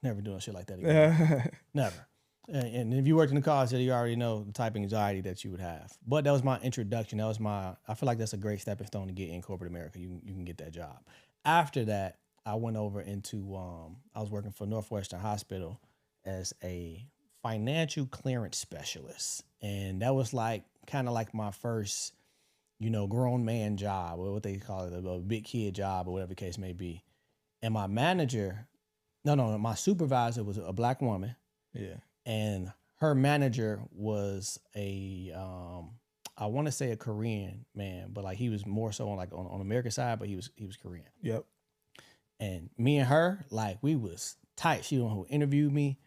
never doing shit like that again. Never. And if you worked in the call center, you already know the type of anxiety that you would have. But that was my introduction. I feel like that's a great stepping stone to get in corporate America. You can get that job. After that, I went over into, I was working for Northwestern Hospital as a financial clearance specialist. And that was like, kind of like my first, grown man job, or what they call it, a big kid job, or whatever the case may be. And my manager, my supervisor was a black woman. Yeah. And her manager was I want to say a Korean man, but like he was more so on American side, but he was Korean. Yep. And me and her, like, we was tight. She the one who interviewed me,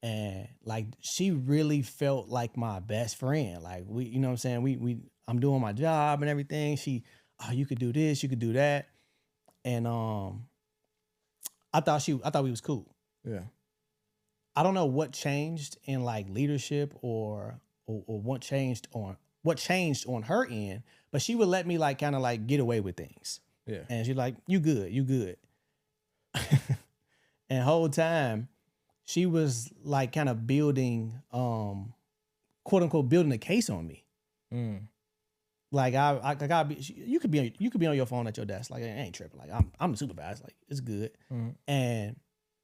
and like she really felt like my best friend. Like, we, you know what I'm saying? I'm doing my job and everything. She, you could do this, you could do that. And I thought we was cool. Yeah. I don't know what changed in like leadership or what changed on her end, but she would let me like kind of like get away with things. Yeah. And she's like, you good. And whole time she was like kind of building, quote unquote, building a case on me. Like I gotta be, you could be on your phone at your desk. Like, I ain't tripping. Like I'm the supervisor. Like, it's good. And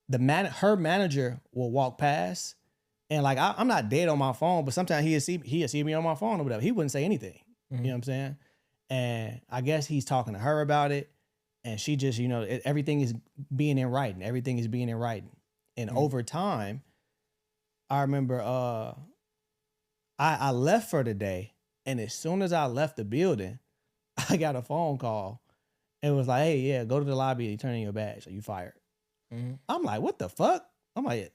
her manager will walk past, and like I'm not dead on my phone, but sometimes he'll see me on my phone or whatever. He wouldn't say anything. You know what I'm saying? And I guess he's talking to her about it, and she just, everything is being in writing. Everything is being in writing. And over time, I remember I left for the day, and as soon as I left the building, I got a phone call. It was like, hey, yeah, go to the lobby and turn in your badge, so you fired. I'm like, what the fuck? I'm like,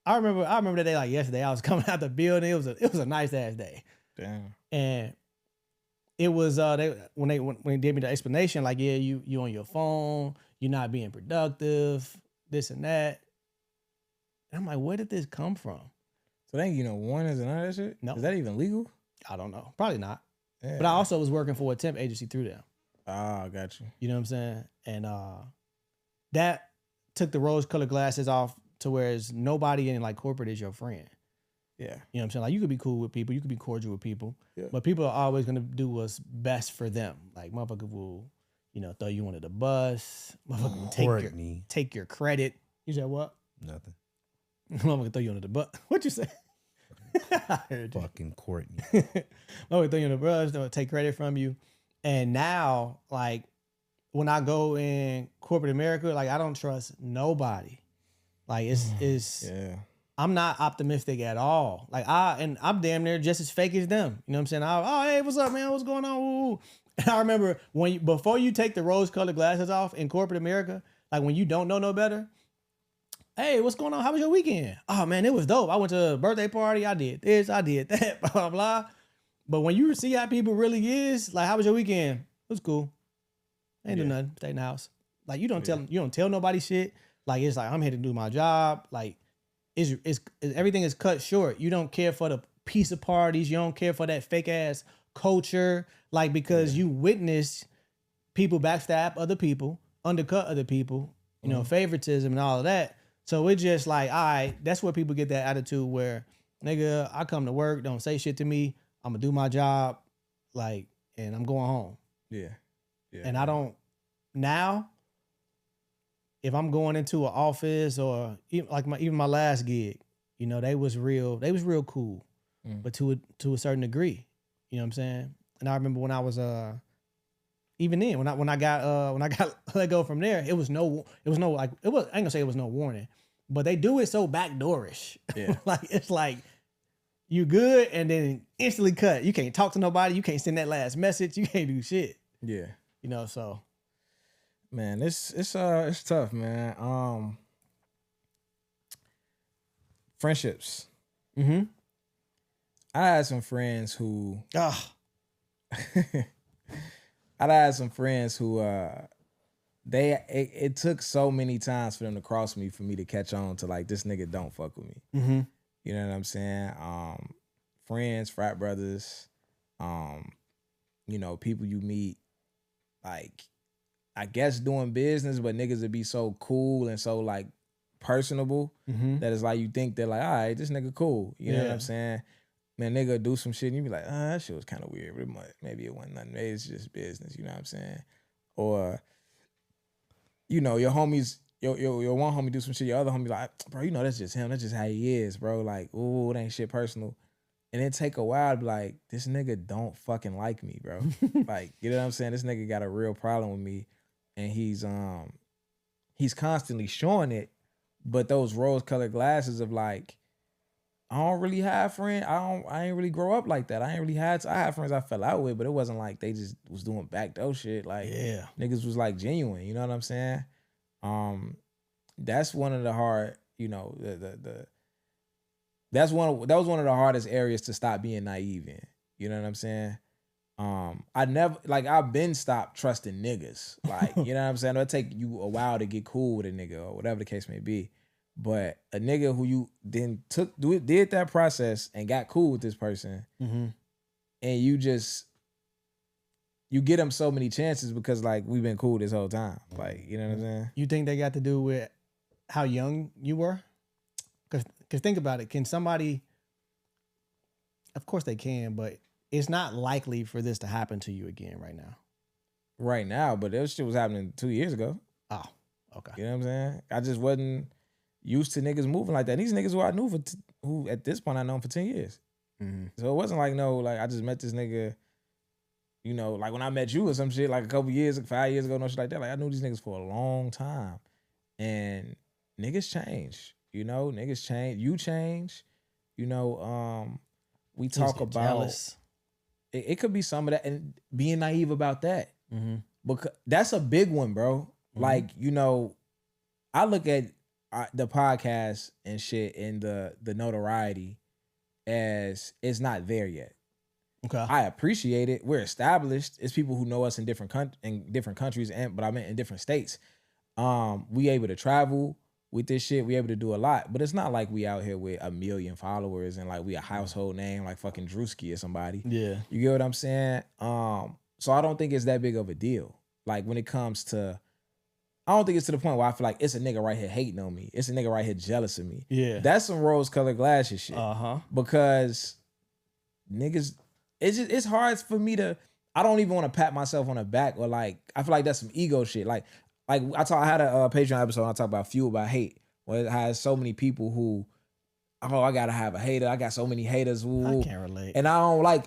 I remember that day like yesterday. I was coming out the building. It was a nice ass day. Damn. And it was when they gave me the explanation, like, yeah, you on your phone, you're not being productive, this and that. And I'm like, where did this come from? So they ain't warnings and all that shit? No. Is that even legal? I don't know. Probably not. Yeah. But I also was working for a temp agency through them. Ah, got you. You know what I'm saying? And that took the rose-colored glasses off to where nobody in like corporate is your friend. Yeah. You know what I'm saying? Like, you could be cool with people, you could be cordial with people, Yeah. but people are always gonna do what's best for them. Like, motherfucker will, throw you under the bus. Motherfucker will take your credit. You said what? Nothing. Motherfucker throw you under the bus. What you say? I heard you. Fucking Courtney. Motherfucker throw you under the bus. They'll take credit from you. And now, like, when I go in corporate America, like, I don't trust nobody. Like, it's Yeah. I'm not optimistic at all. Like, I'm damn near just as fake as them. You know what I'm saying? Hey, what's up, man? What's going on? Ooh. And I remember before you take the rose-colored glasses off in corporate America, like when you don't know no better, hey, what's going on? How was your weekend? Oh man, it was dope. I went to a birthday party. I did this, I did that, blah, blah, blah. But when you see how people really is, like, how was your weekend? It was cool. Ain't do nothing. Stay in the house. Like, you don't tell nobody shit. Like, it's like, I'm here to do my job. Like, it's everything is cut short. You don't care for the pizza parties. You don't care for that fake ass culture. Like, because you witness people backstab other people, undercut other people, favoritism and all of that. So it's just like, all right, that's where people get that attitude where, nigga, I come to work, don't say shit to me. I'm gonna do my job, like, and I'm going home. Yeah. Yeah. And I don't now. If I'm going into an office or even my last gig, they was real cool, but to a certain degree, you know what I'm saying. And I remember when I was even then when I got let go from there, I ain't gonna say it was no warning, but they do it so backdoorish. Yeah. Like, it's like, you good, and then instantly cut. You can't talk to nobody. You can't send that last message. You can't do shit. Yeah. So. Man, it's tough, man. Friendships. Mm-hmm. I had some friends who it took so many times for them to cross me for me to catch on to, like, this nigga don't fuck with me. Mm-hmm. You know what I'm saying? Friends, frat brothers, people you meet like, I guess doing business, but niggas would be so cool and so like personable that it's like you think they're like, all right, this nigga cool. You know what I'm saying? Man, nigga do some shit and you be like, that shit was kind of weird, but maybe it wasn't nothing. Maybe it's just business, you know what I'm saying? Or, you know, your homies, your one homie do some shit, your other homie like, bro, you know, that's just him. That's just how he is, bro. Like, ooh, it ain't shit personal. And it take a while to be like, this nigga don't fucking like me, bro. Like, you know what I'm saying? This nigga got a real problem with me. And he's constantly showing it. But those rose-colored glasses of like, I don't really have friends. I ain't really grow up like that. I had friends I fell out with, but it wasn't like they just was doing backdoor shit. Like niggas was like genuine, you know what I'm saying? That's one of the hard, you know, that was one of the hardest areas to stop being naive in. You know what I'm saying? I've been stopped trusting niggas. Like, you know what I'm saying? It'll take you a while to get cool with a nigga or whatever the case may be. But a nigga who you then did that process and got cool with this person, and you get them so many chances because like we've been cool this whole time. Like, you know what I'm saying? You think they got to do with how young you were? Because think about it. Can somebody? Of course they can, but it's not likely for this to happen to you again right now. Right now, but that shit was happening 2 years ago. Oh, okay. You know what I'm saying? I just wasn't used to niggas moving like that. These niggas who I knew who at this point I known for 10 years. So it wasn't like I just met this nigga, you know, like when I met you or some shit like a couple years, 5 years ago, no shit like that. Like I knew these niggas for a long time. And niggas change, you know, niggas change. You change, you know, we talk about jealous. It could be some of that and being naive about that. Because that's a big one, bro. Like, you know, I look at the podcast and shit and the notoriety as it's not there yet. Okay. I appreciate it. We're established. It's people who know us in different countries, but I meant in different states. We able to travel with this shit. We able to do a lot, but it's not like we out here with 1 million followers and like we a household name like fucking Drewski or somebody. Yeah. You get what I'm saying? So I don't think it's that big of a deal. Like when it comes to, I don't think it's to the point where I feel like it's a nigga right here hating on me. It's a nigga right here jealous of me. Yeah. That's some rose-colored glasses shit. Because niggas, it's hard for me to, I don't even want to pat myself on the back or like, I feel like that's some ego shit. Like I had a Patreon episode and I talk about fuel by hate. Where it has so many people who, I gotta have a hater. I got so many haters. Woo. I can't relate. And I don't like,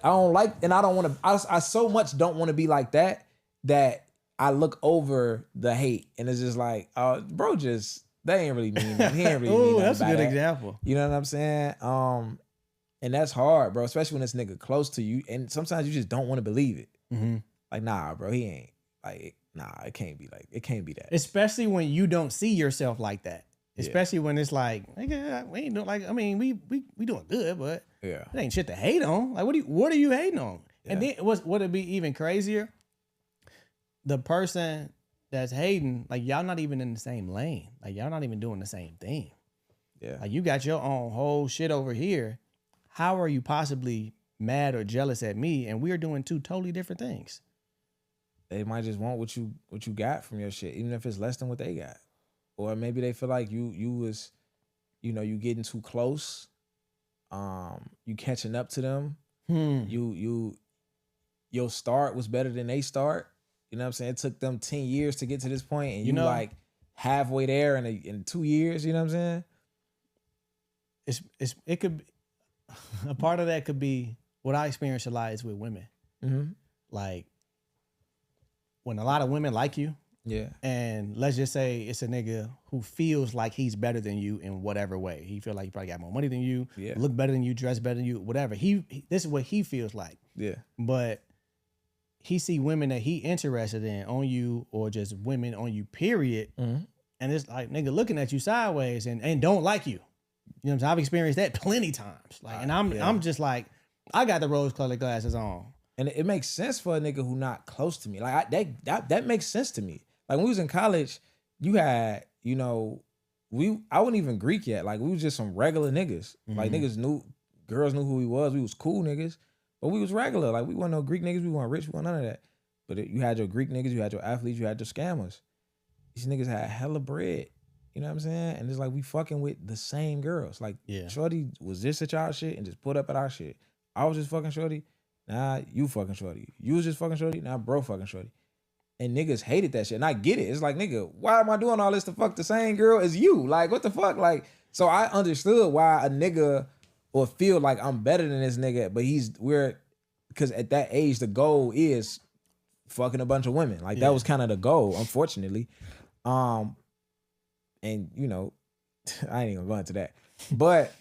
and I don't want to, I so much don't want to be like that I look over the hate and it's just like, bro, they ain't really mean that. He ain't really mean that's a good that. example. You know what I'm saying? And that's hard, bro, especially when this nigga close to you. And sometimes you just don't want to believe it. Like, nah, bro, he ain't. Like, nah, it can't be that. Especially when you don't see yourself like that. Especially when it's like, nigga, we ain't doing like, I mean, we doing good, but it ain't shit to hate on. Like, what are you hating on? Yeah. And then would it be even crazier? The person that's hating, like y'all not even in the same lane. Like y'all not even doing the same thing. Yeah. Like you got your own whole shit over here. How are you possibly mad or jealous at me? And we're doing two totally different things. They might just want what you got from your shit, even if it's less than what they got. Or maybe they feel like you was, you know, you getting too close. You catching up to them. Your start was better than they start. You know what I'm saying? It took them 10 years to get to this point, and you know, like halfway there in 2 years. You know what I'm saying? It could be, a part of that could be what I experience a lot is with women. Like when a lot of women like you, and let's just say it's a nigga who feels like he's better than you in whatever way. He feel like he probably got more money than you, look better than you, dress better than you, whatever. This is what he feels like. Yeah, but he see women that he interested in on you or just women on you, period. And it's like, nigga looking at you sideways and don't like you. You know what I'm saying? I've experienced that plenty times. Like, and I'm just like, I got the rose-colored glasses on. And it makes sense for a nigga who not close to me. Like that makes sense to me. Like when we was in college, you had, you know, I wasn't even Greek yet. Like we was just some regular niggas. Like girls knew who we was. We was cool niggas. But we was regular. Like we wasn't no Greek niggas. We weren't rich. We weren't none of that. But you had your Greek niggas, you had your athletes, you had your scammers. These niggas had hella bread. You know what I'm saying? And it's like we fucking with the same girls. Like, Shorty was just at y'all shit and just put up at our shit. I was just fucking Shorty. Nah, you fucking Shorty. You was just fucking Shorty. Nah, bro fucking Shorty. And niggas hated that shit. And I get it. It's like, nigga, why am I doing all this to fuck the same girl as you? Like, what the fuck? Like, so I understood why a nigga would feel like I'm better than this nigga, but because at that age, the goal is fucking a bunch of women. Like, that was kind of the goal, unfortunately. And, you know, I ain't even going into that. But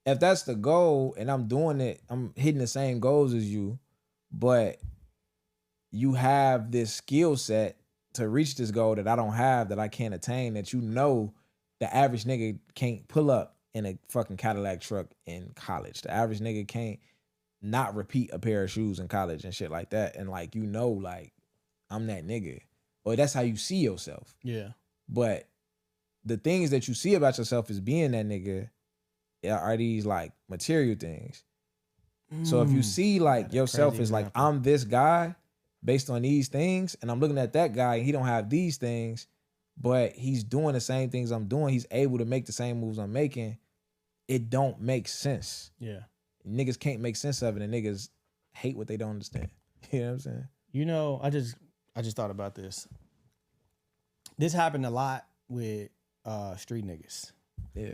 if that's the goal and I'm doing it, I'm hitting the same goals as you, but you have this skill set to reach this goal that I don't have, that I can't attain, that you know the average nigga can't pull up in a fucking Cadillac truck in college. The average nigga can't not repeat a pair of shoes in college and shit like that. And like, you know, like, I'm that nigga. Or that's how you see yourself. Yeah. But the things that you see about yourself as being that nigga are these like material things. So if you see like yourself as like, I'm this guy based on these things, and I'm looking at that guy and he don't have these things, but he's doing the same things I'm doing, he's able to make the same moves I'm making, it don't make sense. Yeah. Niggas can't make sense of it, and niggas hate what they don't understand. You know what I'm saying? You know, I just thought about this. This happened a lot with street niggas. Yeah.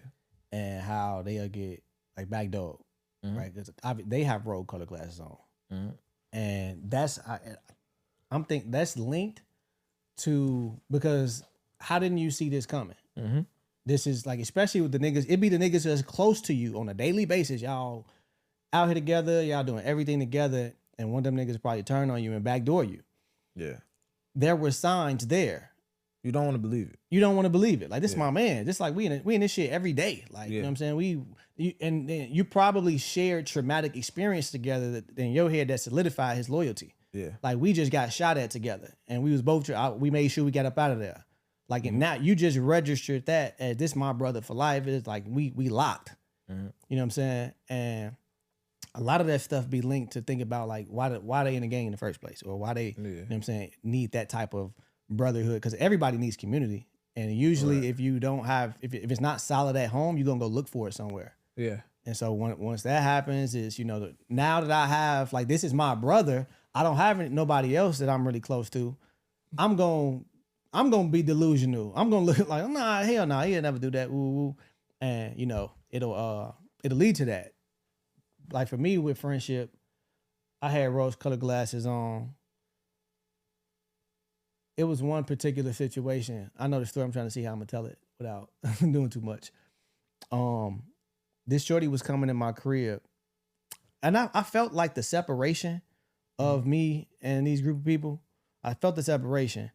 And how they'll get like backdoored, right? Because they have road color glasses on. And that's I'm thinking that's linked to, because how didn't you see this coming? This is like, especially with the niggas, it be the niggas that's close to you on a daily basis. Y'all out here together, y'all doing everything together, and one of them niggas probably turn on you and backdoor you. Yeah. There were signs there. You don't want to believe it. You don't want to believe it. Like, this is my man. Just like we in this shit every day. Like, you know what I'm saying? And you probably shared traumatic experience together that in your head that solidified his loyalty. Yeah. Like, we just got shot at together, and we was both, we made sure we got up out of there. Like, and now you just registered that as this my brother for life. It's like we locked. You know what I'm saying? And a lot of that stuff be linked to think about like why they in the gang in the first place, or why they, you know what I'm saying, need that type of brotherhood, because everybody needs community. And usually if you don't have, if it's not solid at home, you're gonna go look for it somewhere. Yeah. And so once that happens, is, you know, now that I have, like, this is my brother, I don't have nobody else that I'm really close to, I'm gonna be delusional. I'm gonna look like, nah, hell nah, he'll never do that. Ooh. And you know, it'll lead to that. Like for me with friendship, I had rose colored glasses on. It was one particular situation. I know the story. I'm trying to see how I'm gonna tell it without doing too much. This shorty was coming in my crib, and I felt like the separation of me and these group of people. I felt the separation.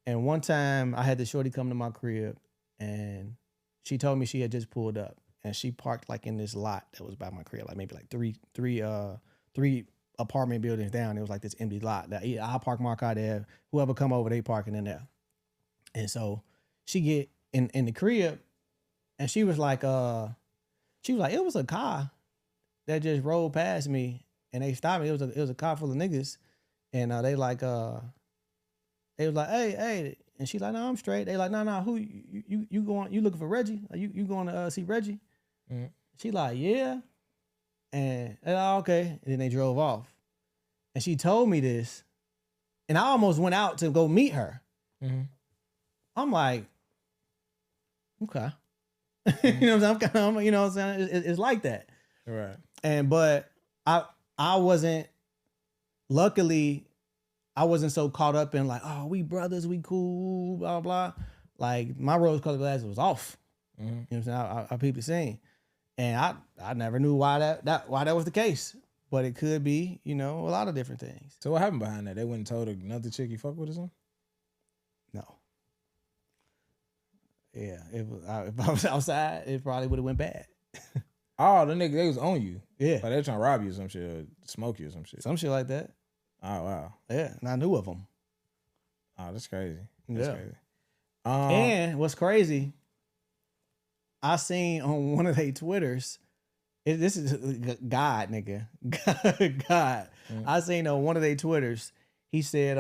And one time I had the shorty come to my crib, and she told me she had just pulled up, and she parked like in this lot that was by my crib, like maybe like three apartment buildings down. It was like this empty lot that I'll park my car there. Whoever come over, they parking in there. And so she get in the crib, and she was like, it was a car that just rolled past me, and they stopped me. It was a car full of niggas, and they was like, hey, and she like, no, I'm straight. They like, no, who you going? You looking for Reggie? Are you going to see Reggie? She like, yeah. And okay. And then they drove off. And she told me this, and I almost went out to go meet her. I'm like, okay. You know what I'm saying? I'm kind of, you know what I'm saying? It's like that. Right. But I wasn't, luckily, I wasn't so caught up in like, oh, we brothers, we cool, blah, blah. Like, my rose-colored glasses was off. You know what I'm saying? I peeped the scene. And I never knew why that was the case. But it could be, you know, a lot of different things. So what happened behind that? They went and told another chick you fuck with or something? No. Yeah, if I was outside, it probably would have went bad. Oh, the nigga, they was on you. Yeah. Like they were trying to rob you or some shit, or smoke you or some shit. Some shit like that. Oh, wow. Yeah, and I knew of them. Oh, that's crazy. That's crazy. And what's crazy, I seen on one of their Twitters, This is God, nigga. God. I seen on one of their Twitters. He said,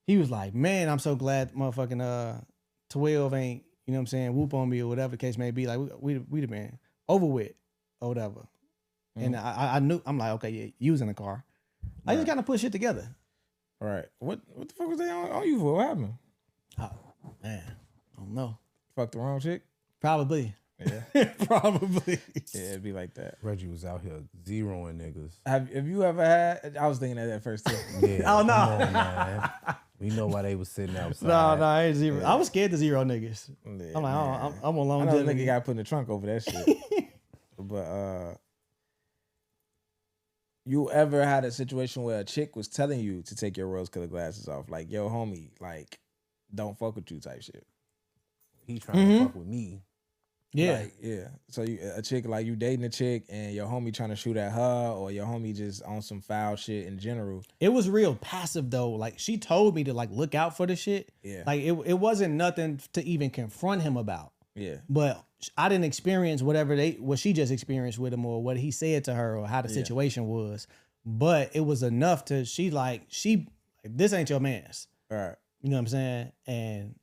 he was like, man, I'm so glad motherfucking 12 ain't, you know what I'm saying, whoop on me or whatever the case may be. Like we'd have been over with or whatever. And I knew, I'm like, okay, yeah, you was in the car. I just kind of put shit together. All right. What the fuck was they on you for? What happened? Oh, man. I don't know. Fuck the wrong chick? Probably. Yeah. Probably. Yeah, it'd be like that. Reggie was out here zeroing niggas. Have you ever had? I was thinking that at first too. Yeah. Oh, no. Come on, man. We know why they was sitting outside. No, I ain't zero. I was scared to zero niggas. Yeah, I'm like, man. I'm on I long know the journey. nigga got put in the trunk over that shit. But you ever had a situation where a chick was telling you to take your rose-colored glasses off, like, yo, homie, like, don't fuck with you type shit? He trying to fuck with me. Yeah. Like, yeah. So a chick, like, you dating a chick and your homie trying to shoot at her, or your homie just on some foul shit in general. It was real passive though. Like she told me to like look out for the shit. Yeah. Like it wasn't nothing to even confront him about. Yeah. But I didn't experience what she just experienced with him or what he said to her or how the situation was. But it was enough to this ain't your man's. All right. You know what I'm saying? And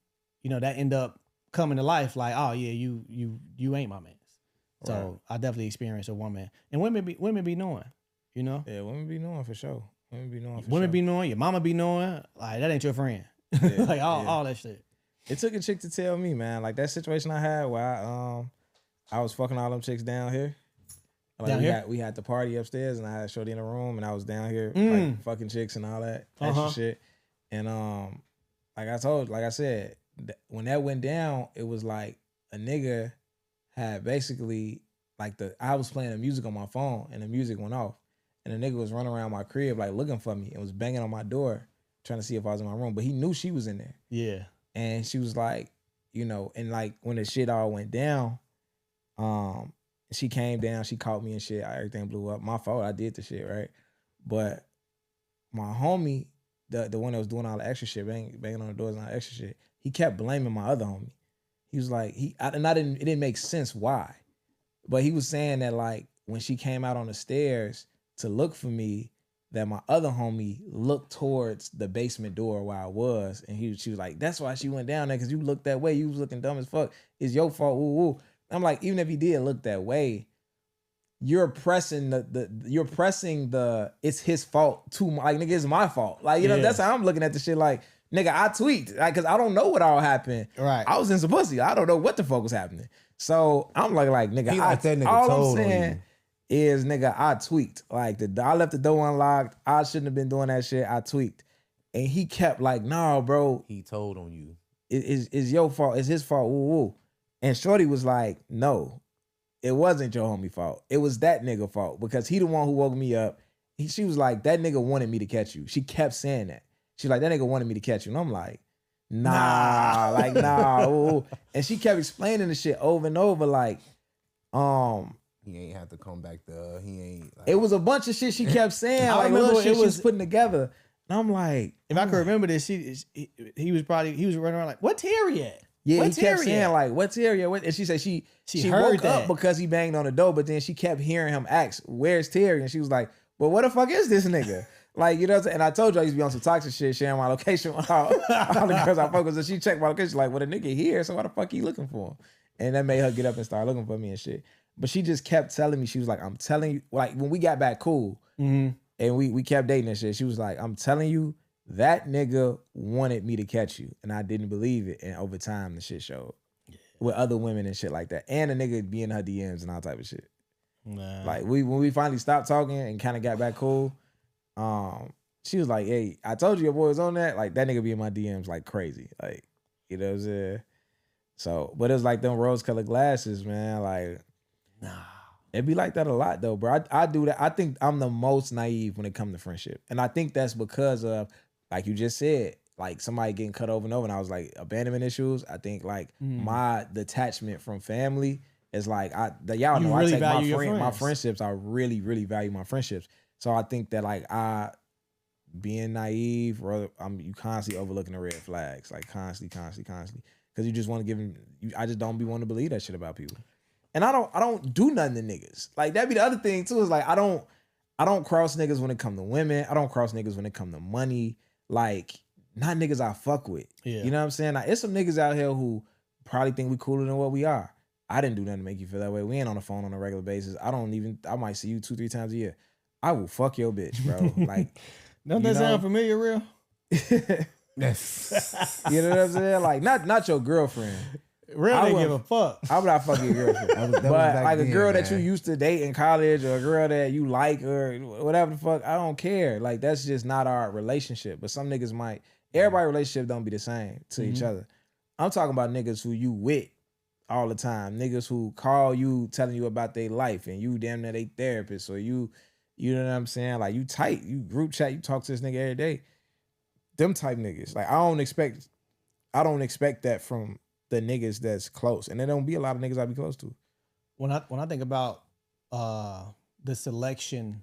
you know that end up coming to life like, oh yeah, you ain't my man's. So Right. I definitely experienced a woman, and women be knowing, you know. Yeah, women be knowing for sure. Women be knowing for Women sure. be knowing, your mama be knowing, like that ain't your friend. Like all that shit. It took a chick to tell me, man, like that situation I had where I was fucking all them chicks down here. Like Down here? we had the party upstairs and I had Shorty in the room and I was down here like fucking chicks and all that extra shit. And like I said, when that went down, it was like a nigga had basically like I was playing the music on my phone and the music went off. And the nigga was running around my crib like looking for me and was banging on my door trying to see if I was in my room. But he knew she was in there. Yeah. And she was like, you know, and like when the shit all went down, she came down, she caught me and shit. Everything blew up. My fault, I did the shit, right? But my homie, the one that was doing all the extra shit, banging on the doors and all the extra shit, he kept blaming my other homie. He was like, it didn't make sense why. But he was saying that like when she came out on the stairs to look for me, that my other homie looked towards the basement door where I was. And she was like, that's why she went down there, because you looked that way. You was looking dumb as fuck. It's your fault. Woo woo. I'm like, even if he did look that way, you're pressing the it's his fault too. Like, nigga, it's my fault. Like, you know, that's how I'm looking at the shit. Like, nigga, I tweaked. Like, cause I don't know what all happened. Right. I was in some pussy. I don't know what the fuck was happening. So I'm like, nigga, He like that nigga all told I'm on saying you. is, nigga, I tweaked. Like, I left the door unlocked. I shouldn't have been doing that shit. I tweaked. And he kept like, nah, bro. He told on you. It's your fault. It's his fault. Woo woo. And Shorty was like, no, it wasn't your homie fault. It was that nigga fault, because he the one who woke me up. She was like, that nigga wanted me to catch you. She kept saying that. She's like, that nigga wanted me to catch you. And I'm like, nah. Like, nah. Ooh. And she kept explaining the shit over and over, like, He ain't have to come back there. He ain't. Like, it was a bunch of shit she kept saying. I Like, remember little shit it she was was putting together. And I'm like, If I could remember this, he was running around like, what Terry at? yeah, What's he kept Terry saying at? like, what's Terry? And she said she heard woke up that. because he banged on the door, but then she kept hearing him ask, where's Terry? And she was like, well, what the fuck is this nigga? Like, you know what I'm saying? And I told you I used to be on some toxic shit, sharing my location with all the girls I fuck with. So she checked my location, like, well, the nigga here, so why the fuck he looking for him? And that made her get up and start looking for me and shit. But she just kept telling me, she was like, I'm telling you, like, when we got back cool, and we kept dating and shit, she was like, I'm telling you, that nigga wanted me to catch you. And I didn't believe it. And over time, the shit showed. With other women and shit like that. And a nigga be in her DMs and all type of shit. Nah. Like, when we finally stopped talking and kind of got back cool, she was like, hey, I told you your boy was on that. Like, that nigga be in my DMs like crazy. Like, you know what I'm saying? So, but it was like them rose-colored glasses, man. Like, nah. It be like that a lot, though, bro. I do that. I think I'm the most naive when it comes to friendship. And I think that's because of, like you just said, like somebody getting cut over and over. And I was like, abandonment issues. I think like my detachment from family is like, y'all know really I take value your my friends. friendships. I really, really value my friendships. So I think that like being naive, or you constantly overlooking the red flags, like constantly. Because you just want to give them, I just don't be wanting to believe that shit about people. And I don't do nothing to niggas. Like that be the other thing too, is like I don't cross niggas when it come to women. I don't cross niggas when it come to money. Like not niggas I fuck with. Yeah. You know what I'm saying? Like it's some niggas out here who probably think we cooler than what we are. I didn't do nothing to make you feel that way. We ain't on the phone on a regular basis. I might see you 2-3 times a year. I will fuck your bitch, bro. Like don't that sound familiar, real? Yes. You know what I'm saying? Like not your girlfriend. Real didn't give a fuck. I would not fuck your girlfriend. That was but back like a then, girl that you man. used to date in college or a girl that you like or whatever the fuck, I don't care. Like that's just not our relationship. But some niggas might. Everybody's relationship don't be the same to each other. I'm talking about niggas who you with all the time. Niggas who call you telling you about their life and you damn near they therapist or you know what I'm saying? Like you tight, you group chat, you talk to this nigga every day. Them type niggas. Like I don't expect that from the niggas that's close. And there don't be a lot of niggas I be close to. When I think about the selection,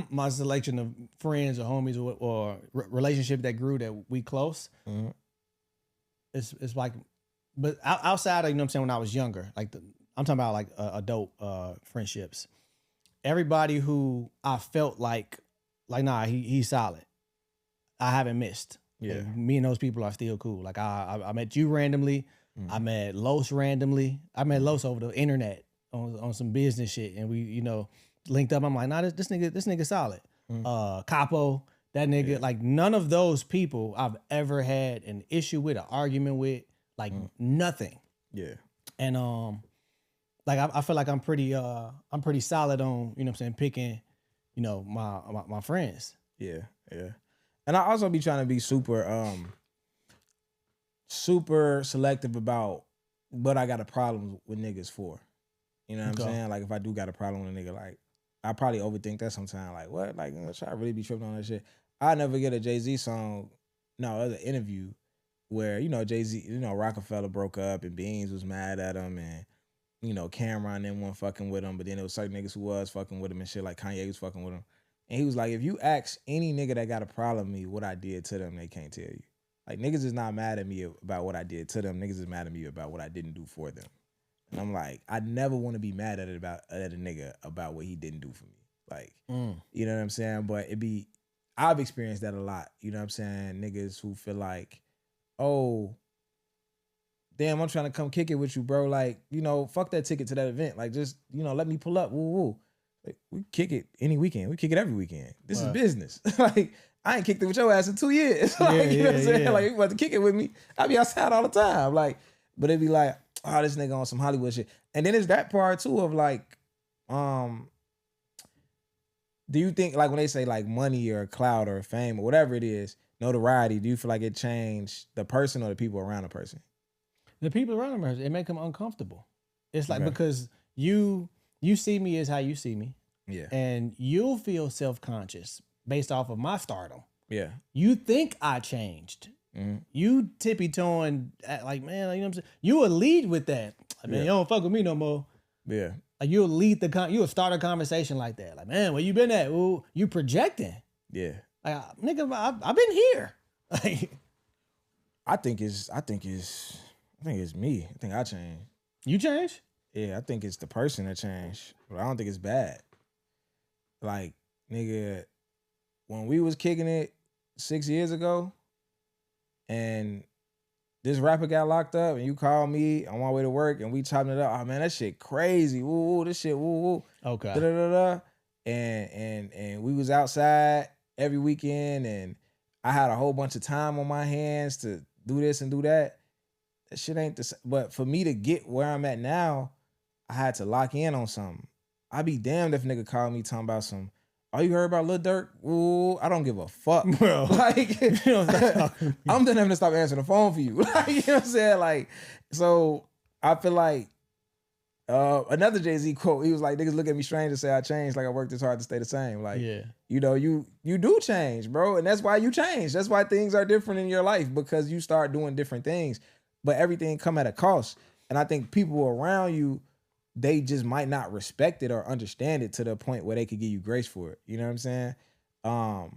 my selection of friends or homies or relationship that grew that we close, it's like, but outside of, you know what I'm saying, when I was younger, like I'm talking about like adult friendships. Everybody who I felt like nah, he's solid. I haven't missed. Yeah. Like, me and those people are still cool. Like I met you randomly. I met Los randomly. I met Los over the internet on some business shit, and we, you know, linked up. I'm like, nah, this nigga solid. Capo, that nigga, like none of those people I've ever had an issue with, an argument with, like nothing. Yeah. And like I feel like I'm pretty solid on, you know what I'm saying, picking, you know, my friends. Yeah. Yeah. And I also be trying to be super selective about what I got a problem with niggas for. You know what I'm saying? Like if I do got a problem with a nigga, like I probably overthink that sometimes. Like what? Like should I really be tripping on that shit? I never get a Jay-Z song, other interview where, you know, Jay-Z, you know, Rockefeller broke up and Beans was mad at him and, you know, Cameron then wasn't fucking with him, but then there was certain niggas who was fucking with him and shit, like Kanye was fucking with him. And he was like, if you ask any nigga that got a problem with me what I did to them, they can't tell you. Like, niggas is not mad at me about what I did to them. Niggas is mad at me about what I didn't do for them. And I'm like, I never want to be mad at a nigga about what he didn't do for me. Like, you know what I'm saying? But I've experienced that a lot. You know what I'm saying? Niggas who feel like, oh, damn, I'm trying to come kick it with you, bro. Like, you know, fuck that ticket to that event. Like, just, you know, let me pull up. Woo, woo. Like, we kick it any weekend. We kick it every weekend. This is business. Like, I ain't kicked it with your ass in 2 years. Like, you know what I'm saying? Like, you about to kick it with me. I be outside all the time. Like, but it'd be like, oh, this nigga on some Hollywood shit. And then it's that part too of like, do you think, like, when they say like money or clout or fame or whatever it is, notoriety, do you feel like it changed the person or the people around the person? The people around them, it make them uncomfortable. It's like, because you see me as how you see me. Yeah. And you'll feel self-conscious based off of my stardom. Yeah. You think I changed. You tippy-toeing like, man, like, you know what I'm saying? You will lead with that. I mean, you don't fuck with me no more. Yeah. Like, you'll lead you'll start a conversation like that. Like, man, where you been at? Ooh, you projecting. Yeah. Like, nigga, I've been here. Like, I think it's me. I think I changed. you changed? Yeah, I think it's the person that changed. But I don't think it's bad. Like, nigga, when we was kicking it 6 years ago, and this rapper got locked up, and you called me on my way to work, and we chopping it up. Oh man, that shit crazy. Woo woo, this shit woo woo. Okay. Da da da da. And we was outside every weekend, and I had a whole bunch of time on my hands to do this and do that. That shit ain't the same. But for me to get where I'm at now, I had to lock in on something. I'd be damned if a nigga called me talking about some, oh, you heard about Lil Durk? Ooh, I don't give a fuck. Bro. Like, I'm done having to stop answering the phone for you. Like, you know what I'm saying? Like, so I feel like another Jay-Z quote, he was like, niggas look at me strange and say I changed, like I worked this hard to stay the same. Like, you know, you do change, bro. And that's why you change. That's why things are different in your life, because you start doing different things. But everything come at a cost. And I think people around you, they just might not respect it or understand it to the point where they could give you grace for it. You know what I'm saying? A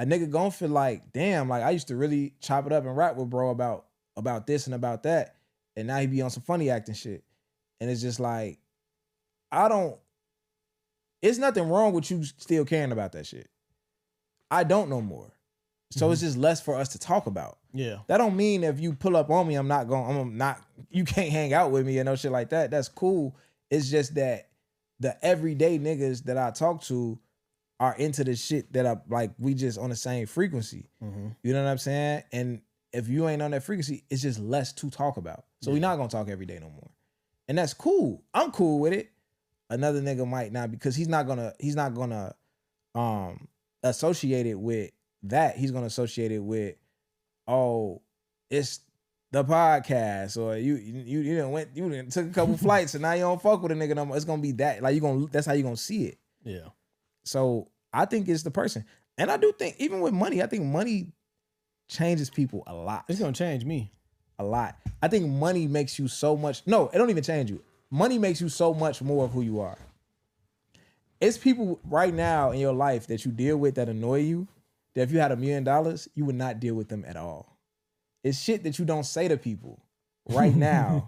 nigga gonna feel like, damn, like I used to really chop it up and rap with bro about this and about that. And now he be on some funny acting shit. And it's just like, it's nothing wrong with you still caring about that shit. I don't no more. So it's just less for us to talk about. Yeah. That don't mean if you pull up on me, you can't hang out with me and no shit like that. That's cool. It's just that the everyday niggas that I talk to are into the shit that I like, we just on the same frequency. You know what I'm saying? And if you ain't on that frequency, it's just less to talk about. So we're not gonna talk every day no more. And that's cool. I'm cool with it. Another nigga might not, because he's not gonna associate it with that. He's gonna associate it with, oh, it's the podcast, or you done took a couple flights and now you don't fuck with a nigga no more. It's gonna be that. Like that's how you gonna see it. Yeah. So I think it's the person. And I do think, even with money, I think money changes people a lot. It's gonna change me. A lot. I think money makes you so much. No, it don't even change you. Money makes you so much more of who you are. It's people right now in your life that you deal with that annoy you, that if you had $1 million, you would not deal with them at all. It's shit that you don't say to people right now.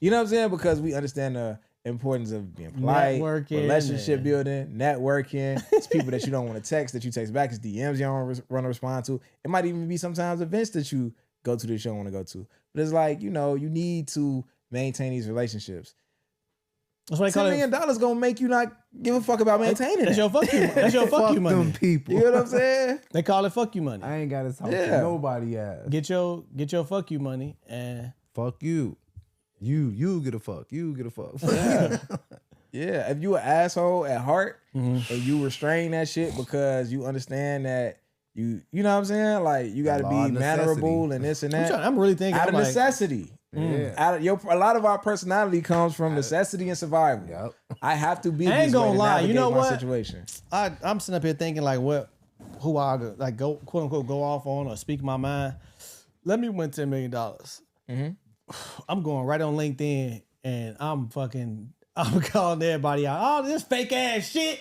You know what I'm saying? Because we understand the importance of being polite, relationship building, networking. It's people that you don't want to text that you text back. It's DMs you don't want to respond to. It might even be sometimes events that you go to that you don't want to go to. But it's like, you need to maintain these relationships. That's why they call $10 million gonna make you not give a fuck about maintaining That's it. your fuck you. That's your fuck you money. Them people. You know what I'm saying? They call it fuck you money. I ain't gotta talk to nobody ass. Get your fuck you money and Fuck you. You get a fuck. You get a fuck. Yeah, if you an asshole at heart and you restrain that shit because you understand that you know what I'm saying? Like, you gotta be mannerable and this and that. I'm really thinking out of necessity. Yeah. A lot of our personality comes from necessity and survival. Yep. I have to be. I ain't this way gonna to lie. You know navigate my what? situation. I'm sitting up here thinking like, who I like go quote unquote go off on or speak my mind. Let me win $10 million. I'm going right on LinkedIn and I'm calling everybody out. Oh, this fake ass shit.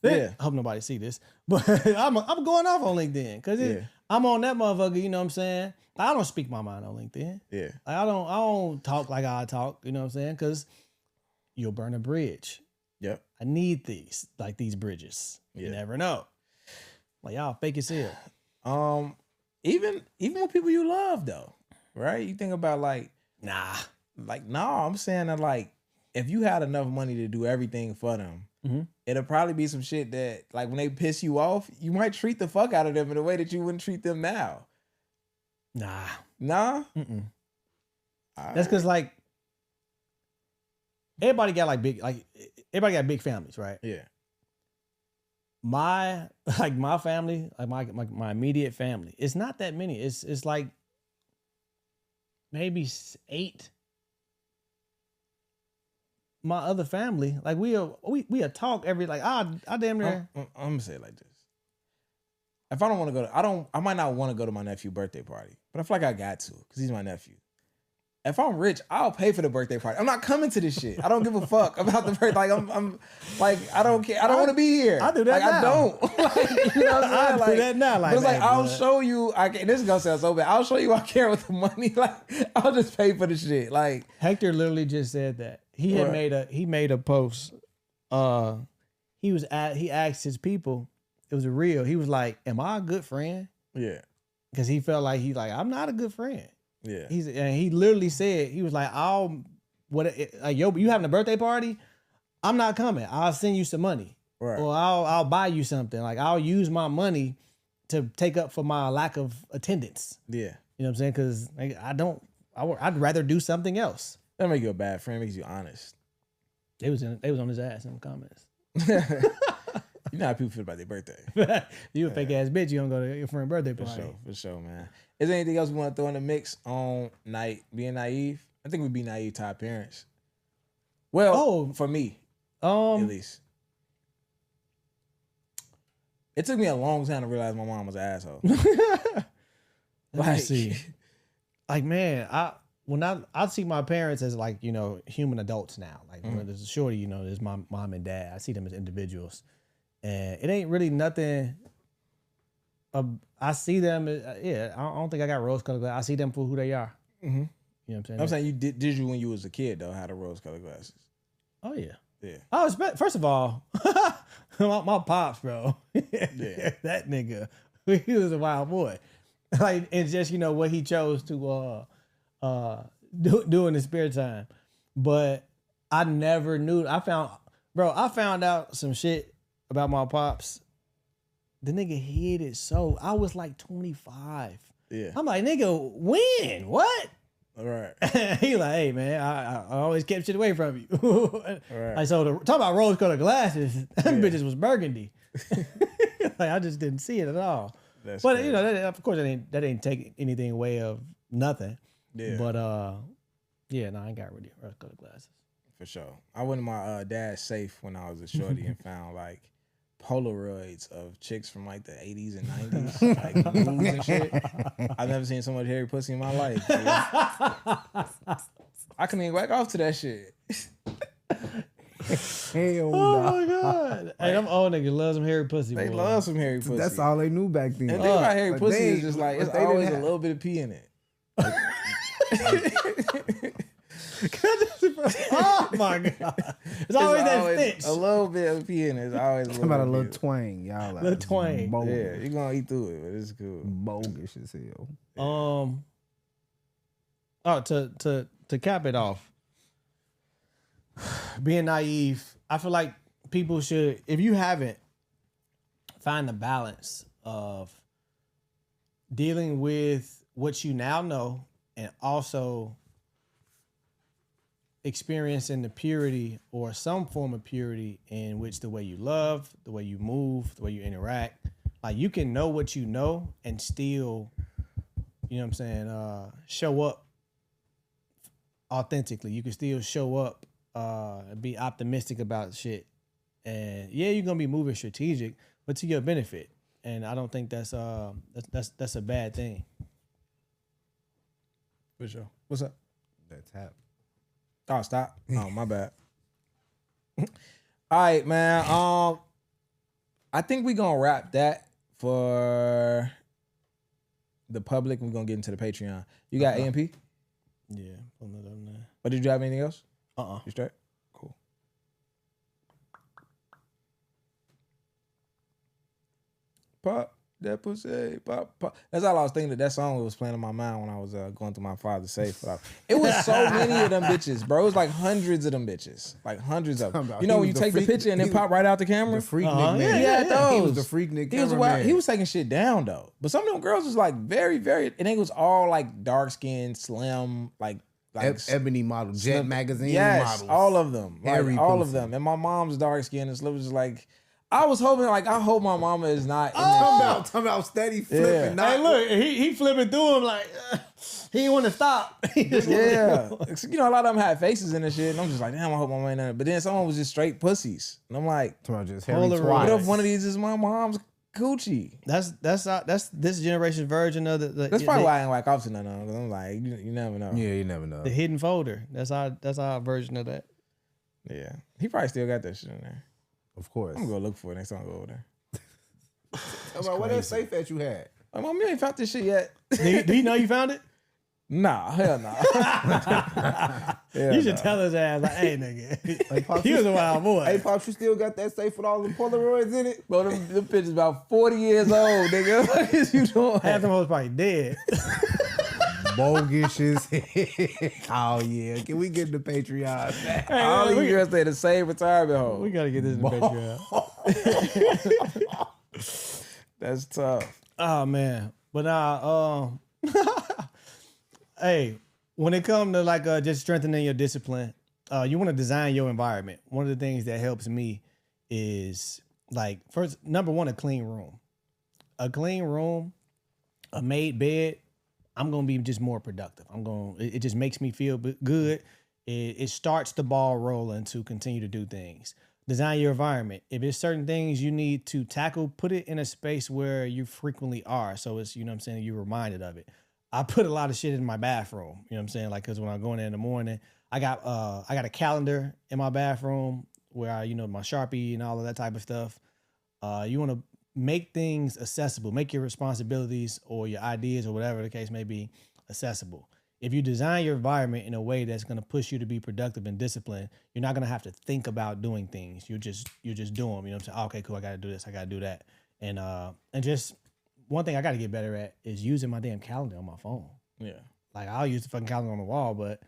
Yeah. I hope nobody see this, but I'm going off on LinkedIn because I'm on that motherfucker. You know what I'm saying? I don't speak my mind on LinkedIn. Yeah. I don't talk like I talk. You know what I'm saying? Because you'll burn a bridge. Yep. I need these bridges. You never know. Like, y'all fake as hell. Even with people you love though, right? You think about nah. I'm saying that like, if you had enough money to do everything for them, it'll probably be some shit that like when they piss you off, you might treat the fuck out of them in a way that you wouldn't treat them now. Nah? Mm-mm. That's because like everybody got big families, right? Yeah. My family, like my immediate family, it's not that many. It's like maybe 8. My other family, like we talk every like I damn near. I'm gonna say it like this. If I don't want to go I might not want to go to my nephew's birthday party, but I feel like I got to because he's my nephew. If I'm rich, I'll pay for the birthday party. I'm not coming to this shit. I don't give a fuck about the birthday. Like I'm like, I don't care. I don't want to be here. I do that now. I don't. Like, you know what I'm saying? I do that now. Like, but it's like, I'll show you. This is gonna sound so bad. I'll show you I care with the money. Like, I'll just pay for the shit. Like, Hector literally just said that. He made a post. He asked his people. It was real. He was like, "Am I a good friend?" Yeah. Because he felt like I'm not a good friend. Yeah. And he literally said, he was like, you having a birthday party? I'm not coming. I'll send you some money. Right. Or I'll buy you something. Like, I'll use my money to take up for my lack of attendance. Yeah. You know what I'm saying? Because like, I'd rather do something else. That make you a bad friend. Makes you honest. They was on his ass in the comments. You know how people feel about their birthday. You a fake ass bitch. You don't go to your friend's birthday party. For sure, man. Is there anything else we want to throw in the mix on being naive? I think we'd be naive to our parents. Well, for me, at least. It took me a long time to realize my mom was an asshole. Let me see. Like, man, I see my parents as like, human adults now. Like, when there's a shorty, there's my mom and dad. I see them as individuals. And it ain't really nothing. I see them. I don't think I got rose-colored glasses. I see them for who they are. Mm-hmm. You know what I'm saying? I'm saying did you when you was a kid though? Had the rose-colored glasses? Oh yeah. Yeah. I respect. First of all, my pops, bro. That nigga, he was a wild boy. Like, it's just what he chose to do in his spare time. But I never knew. I found out some shit about my pops. The nigga hid it so. I was like 25. Yeah. I'm like, nigga, when? What? All right. He like, hey man, I always kept shit away from you. Right. Like, so talk about rose-colored glasses. Them bitches was burgundy. Like, I just didn't see it at all. That's But crazy. of course, that ain't take anything away of nothing. Yeah. But yeah, no, I ain't got really rose-colored glasses. For sure. I went in my dad's safe when I was a shorty and found like Polaroids of chicks from like the 80s and 90s, like nudes and shit. I've never seen so much hairy pussy in my life. Dude. I couldn't even whack off to that shit. Hell Oh no. my god! Hey, them old niggas love some hairy pussy. They boy. love some hairy pussy. That's all they knew back then. And the thing about hairy But pussy they- is just like, but it's they didn't always a have- little bit of pee in it. Oh my god! It's always that stench. A little bit of pee in it. It's always a Talking little about a bit little of pee. twang, y'all. Like, Little twang. bogus. Yeah, you're gonna eat through it, but it's cool. Bogus as hell. To cap it off, being naive, I feel like people should, if you haven't, find the balance of dealing with what you now know and also experiencing the purity or some form of purity in which the way you love, the way you move, the way you interact, like you can know what you know and still, you know what I'm saying, show up authentically. You can still show up and be optimistic about shit. And yeah, you're gonna be moving strategic, but to your benefit. And I don't think that's a bad thing. For sure. What's up? That's happening. Oh, stop. Oh, my bad. All right, man. I think we're gonna wrap that for the public. We're gonna get into the Patreon. You got AMP? Yeah, pulling it up now. But did you have anything else? Uh-uh. You straight? Cool. Pop that pussy, pop, pop. That's all I was thinking. That song was playing in my mind when I was going through my father's safe. It was so many of them bitches, bro. It was like hundreds of them bitches, like hundreds of them. You know when you take the picture and then pop right out the camera. The freak Uh-huh. Nick Yeah, man. He had those. He was the freak Nick He was cameraman. He was taking shit down though. But some of them girls was like very, very. And it was all like dark skinned, slim, like Ebony model, Jet slim- magazine Yes, models. all of them, like, Every all of pussy. them. And my mom's dark skinned, and so it was just like, I was hoping, like, I hope my mama is not. In Talking about steady flipping. Yeah. Not, Hey, look, he flipping through him like he didn't want to stop. Yeah, you know, a lot of them had faces in the shit, and I'm just like, damn, I hope my mama ain't none. But then someone was just straight pussies, and I'm like, Talking about just Polaroid. Harry what Twice. if one of these is my mom's coochie? That's this generation's version of the That's probably why I ain't whack off to none of them, because I'm like, you never know. Yeah, you never know. the hidden folder. That's our version of that. Yeah, he probably still got that shit in there. Of course. I'm gonna go look for it next time I go over there. Talking about what that safe that you had? Like, mom, you ain't found this shit yet. Do you know you found it? Nah, hell nah. Hell You should nah. tell his ass like, hey nigga, Hey, Pops, he was a wild boy. Hey, Pops, you still got that safe with all the Polaroids in it? Bro, them pictures about 40 years old, nigga. What is you doing? Half them hoes probably dead. Bogus as hell. Oh, yeah. Can we get the Patreon? All we- these girls stay the same retirement home. We gotta get this in the Patreon. That's tough. Oh man, but hey, when it comes to like just strengthening your discipline, you want to design your environment. One of the things that helps me is like first, number one, a clean room. A clean room, a made bed. I'm gonna be just more productive. It just makes me feel good. It starts the ball rolling to continue to do things. Design your environment. If there's certain things you need to tackle, put it in a space where you frequently are. So it's, you know what I'm saying, you're reminded of it. I put a lot of shit in my bathroom. You know what I'm saying? Like, cause when I go in there in the morning, I got a calendar in my bathroom where I, my Sharpie and all of that type of stuff. You want to make things accessible, make your responsibilities or your ideas or whatever the case may be accessible. if you design your environment in a way that's going to push you to be productive and disciplined, you're not going to have to think about doing things. You just do them. You know what I'm saying? Oh, okay, cool. I got to do this. I got to do that. And just one thing I got to get better at is using my damn calendar on my phone. Yeah. Like I'll use the fucking calendar on the wall, but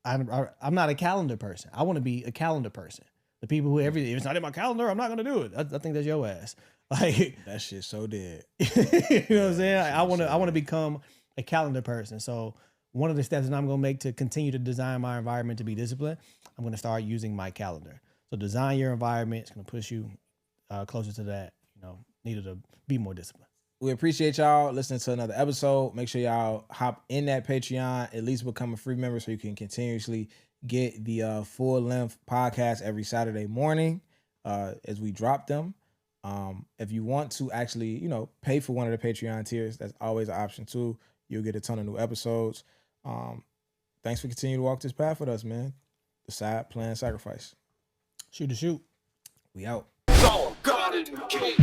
I'm not a calendar person. I want to be a calendar person. The people who if it's not in my calendar, I'm not going to do it. I think that's your ass. Like that shit's so dead. You know what I'm saying? I want to become a calendar person. So one of the steps that I'm going to make to continue to design my environment to be disciplined, I'm going to start using my calendar. So design your environment. It's going to push you closer to that, needed to be more disciplined. We appreciate y'all listening to another episode. Make sure y'all hop in that Patreon, at least become a free member so you can continuously get the full-length podcast every Saturday morning as we drop them. If you want to actually, pay for one of the Patreon tiers, that's always an option too. You'll get a ton of new episodes. Thanks for continuing to walk this path with us, man. Decide, plan, sacrifice. Shoot to shoot. We out. God in the king.